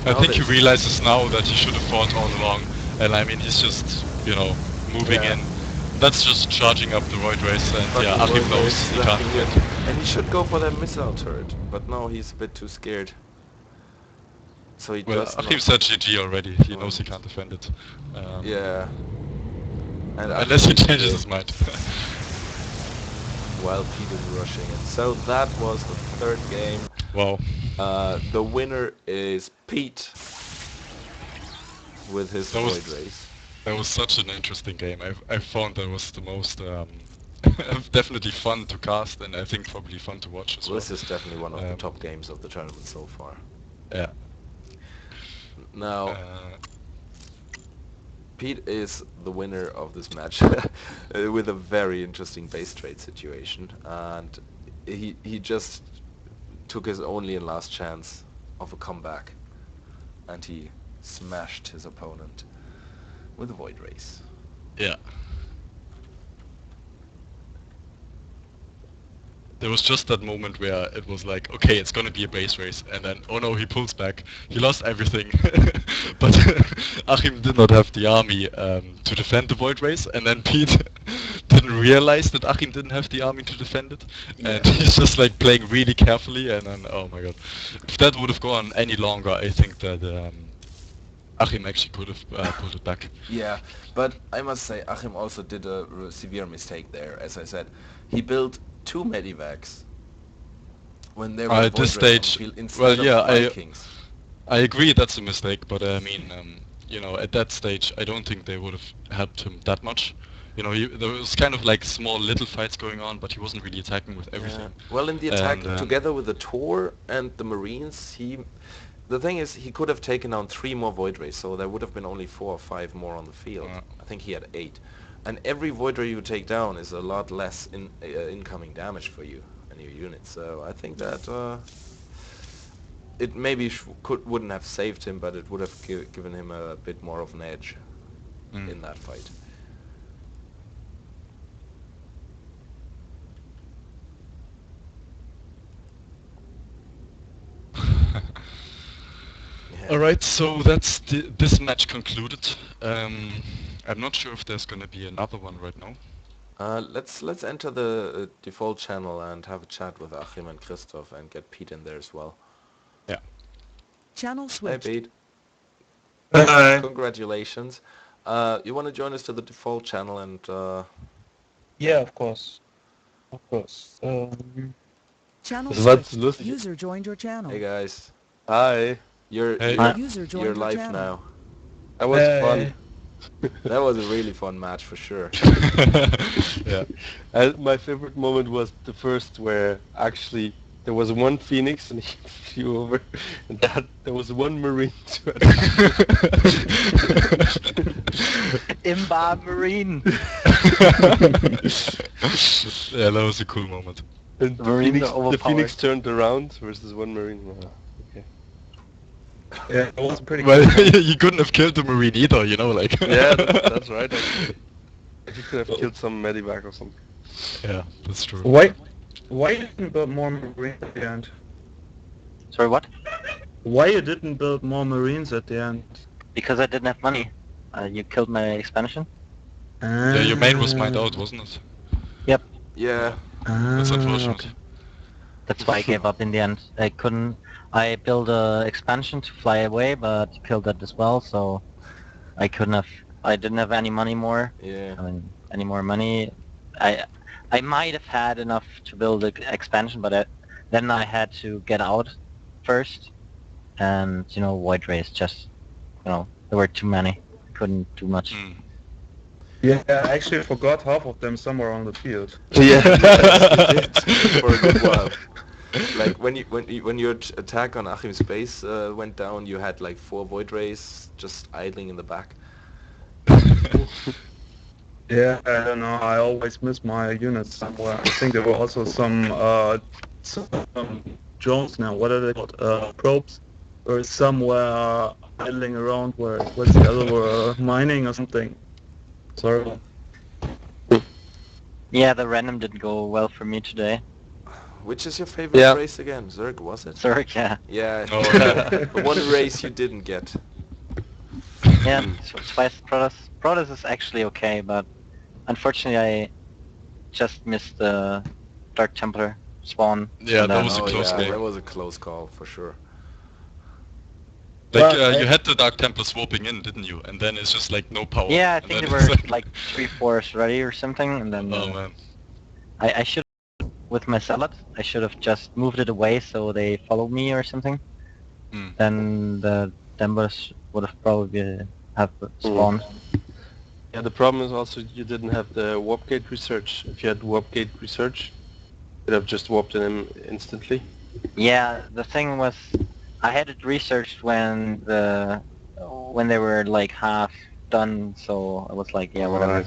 Speaker 1: I
Speaker 2: Now
Speaker 1: think he
Speaker 2: there's
Speaker 1: realizes now that he should have fought all along, and I mean he's just, you know, moving
Speaker 2: yeah,
Speaker 1: in. That's just charging up the Void Race, and
Speaker 2: but
Speaker 1: yeah,
Speaker 2: the
Speaker 1: Achim
Speaker 2: Void
Speaker 1: knows
Speaker 2: Race is
Speaker 1: he can't
Speaker 2: attacking
Speaker 1: win.
Speaker 2: it, and he should go for that missile turret, but no, he's a bit too scared. So he
Speaker 1: Well,
Speaker 2: does
Speaker 1: Achim
Speaker 2: not.
Speaker 1: said GG already. He knows he
Speaker 2: And
Speaker 1: can't defend it.
Speaker 2: yeah, and
Speaker 1: Unless he
Speaker 2: Achim
Speaker 1: changes his mind.
Speaker 2: while Pete is rushing it. So that was the third game.
Speaker 1: Wow.
Speaker 2: The winner is Pete with his
Speaker 1: That
Speaker 2: Void
Speaker 1: was
Speaker 2: Race.
Speaker 1: that was such an interesting game. I found that was the most definitely fun to cast, and I think probably fun to watch as
Speaker 2: Well,
Speaker 1: well.
Speaker 2: this is definitely one of the
Speaker 1: Um,
Speaker 2: top games of the tournament so far.
Speaker 1: yeah.
Speaker 2: Now,
Speaker 1: Uh,
Speaker 2: Pete is the winner of this match with a very interesting base trade situation, and he just took his only and last chance of a comeback, and he smashed his opponent with a Void Race.
Speaker 1: yeah. There was just that moment where it was like, okay, it's gonna be a base race, and then, oh no, he pulls back. He lost everything, but Achim did not have the army to defend the Void Race, and then Pete didn't realize that Achim didn't have the army to defend it, and
Speaker 2: Yeah.
Speaker 1: he's just like playing really carefully, and then, oh my god. If that would have gone any longer, I think that Achim actually could have pulled it back.
Speaker 2: Yeah, but I must say Achim also did a severe mistake there. As I said, he built 2 medivacs when there were
Speaker 1: At this
Speaker 2: Void Rays on the
Speaker 1: stage,
Speaker 2: field
Speaker 1: well,
Speaker 2: instead of
Speaker 1: yeah,
Speaker 2: Vikings.
Speaker 1: I agree that's a mistake, but I mean, you know, at that stage, I don't think they would have helped him that much. You know, there was kind of like small little fights going on, but he wasn't really attacking with
Speaker 2: Yeah.
Speaker 1: everything.
Speaker 2: Well, in the attack,
Speaker 1: And
Speaker 2: together with the Tor and the Marines, the thing is, he could have taken down 3 more Void Rays, so there would have been only 4 or 5 more on the field. I think he had 8. And every Void Ray you take down is a lot less incoming damage for you and your unit. So I think that it maybe wouldn't have saved him, but it would have given him a bit more of an edge in that fight. Yeah.
Speaker 1: Alright, so that's this match concluded. I'm not sure if there's gonna be another one right now.
Speaker 2: Let's enter the default channel and have a chat with Achim and Christoph and get Pete in there as well.
Speaker 1: Yeah.
Speaker 3: Channel
Speaker 2: Hey
Speaker 3: switched.
Speaker 2: Pete,
Speaker 4: Hi.
Speaker 2: congratulations. You want to join us to the default channel and
Speaker 4: Yeah, of course. Of course.
Speaker 3: Channel
Speaker 4: Das war jetzt
Speaker 3: switched.
Speaker 4: lustig.
Speaker 3: User joined your channel.
Speaker 2: hey guys,
Speaker 4: Hi.
Speaker 2: you're
Speaker 1: Hey.
Speaker 2: you're,
Speaker 3: User joined
Speaker 2: you're
Speaker 3: your
Speaker 2: live
Speaker 3: channel.
Speaker 2: now.
Speaker 4: That was
Speaker 1: Hey.
Speaker 4: fun.
Speaker 2: That was a really fun match for sure.
Speaker 1: Yeah.
Speaker 4: My favorite moment was the first where actually there was one Phoenix and he flew over, and there was one Marine to
Speaker 5: Imba Marine.
Speaker 1: Yeah, that was a cool moment.
Speaker 4: And
Speaker 5: The Marines are
Speaker 4: the
Speaker 5: overpowered.
Speaker 4: Phoenix turned around versus one Marine. Wow, okay. Yeah, it was pretty
Speaker 1: Well, you couldn't have killed the Marine either, you know, like.
Speaker 4: Yeah, that's right. Actually could have killed some medivac or something.
Speaker 1: Yeah, that's true.
Speaker 6: Why you didn't build more Marines at the end?
Speaker 5: Sorry, what?
Speaker 6: Why you didn't build more Marines at the end?
Speaker 5: Because I didn't have money. You killed my expansion.
Speaker 1: Yeah, your main was mined out, wasn't it?
Speaker 2: Yeah,
Speaker 1: That's unfortunate.
Speaker 6: Okay.
Speaker 5: That's why I gave up in the end. I built a expansion to fly away, but killed that as well. So I didn't have any money more.
Speaker 2: yeah.
Speaker 5: I mean, any more money. I might have had enough to build an expansion, but then I had to get out first, and Void Rays just, there were too many. Couldn't do much.
Speaker 1: Mm.
Speaker 6: Yeah, I actually forgot half of them somewhere on the field.
Speaker 4: Yeah.
Speaker 2: For a good while. Like when your attack on Achim's base went down, you had like 4 Void Rays just idling in the back.
Speaker 6: Yeah, I don't know. I always miss my units somewhere. I think there were also some drones now. What are they called? Probes, or somewhere idling around where the other were mining or something. Sorry.
Speaker 5: Yeah, the random didn't go well for me today.
Speaker 2: which is your favorite
Speaker 4: Yeah.
Speaker 2: race again? Zerg, was it?
Speaker 5: Zerg, yeah.
Speaker 2: Yeah.
Speaker 1: Oh, yeah.
Speaker 2: The one race you didn't get.
Speaker 5: Yeah, twice Protoss. Protoss is actually okay, but unfortunately I just missed the Dark Templar spawn.
Speaker 1: Yeah,
Speaker 5: and
Speaker 1: that
Speaker 5: then-
Speaker 1: was a
Speaker 2: Oh
Speaker 1: close
Speaker 2: yeah,
Speaker 1: game.
Speaker 2: that was a close call for sure.
Speaker 1: Like,
Speaker 6: Well,
Speaker 1: you had the Dark Templar swapping in, didn't you? And then it's just like no power.
Speaker 5: Yeah, I
Speaker 1: And
Speaker 5: think
Speaker 1: then
Speaker 5: they
Speaker 1: it's
Speaker 5: were like 3/4 ready or something, and then
Speaker 1: Oh man.
Speaker 5: I should, with my Zealot, I should have just moved it away so they follow me or something.
Speaker 1: Hmm.
Speaker 5: Then the Dembers would have probably have spawned.
Speaker 4: Yeah, the problem is also you didn't have the warp gate research. If you had warp gate research, you'd have just warped him instantly.
Speaker 5: Yeah, the thing was, I had it researched when they were like half done, so I was like, yeah, whatever.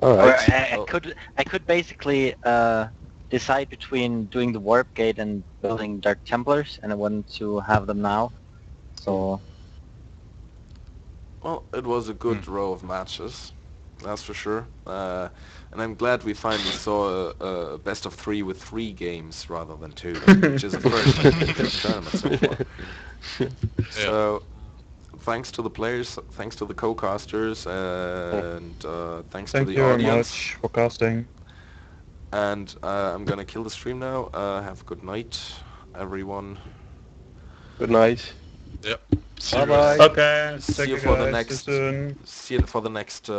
Speaker 5: Or
Speaker 4: Alright.
Speaker 5: I could basically decide between doing the warp gate and building Dark Templars, and I wanted to have them now. So
Speaker 2: Well, it was a good row of matches, that's for sure. And I'm glad we finally saw a best of 3 with 3 games rather than 2, which is a first in this tournament so far. So, thanks to the players, thanks to the co-casters, and thanks to
Speaker 6: Thank
Speaker 2: the
Speaker 6: you very
Speaker 2: audience.
Speaker 6: much for casting.
Speaker 2: And I'm gonna kill the stream now. Have a good night, everyone.
Speaker 4: Good night.
Speaker 1: Yep. See you
Speaker 6: Bye
Speaker 1: guys.
Speaker 6: bye. Okay,
Speaker 2: See
Speaker 6: take
Speaker 2: you
Speaker 6: care
Speaker 2: for the
Speaker 6: guys.
Speaker 2: next.
Speaker 6: See you soon.
Speaker 2: See you for the next.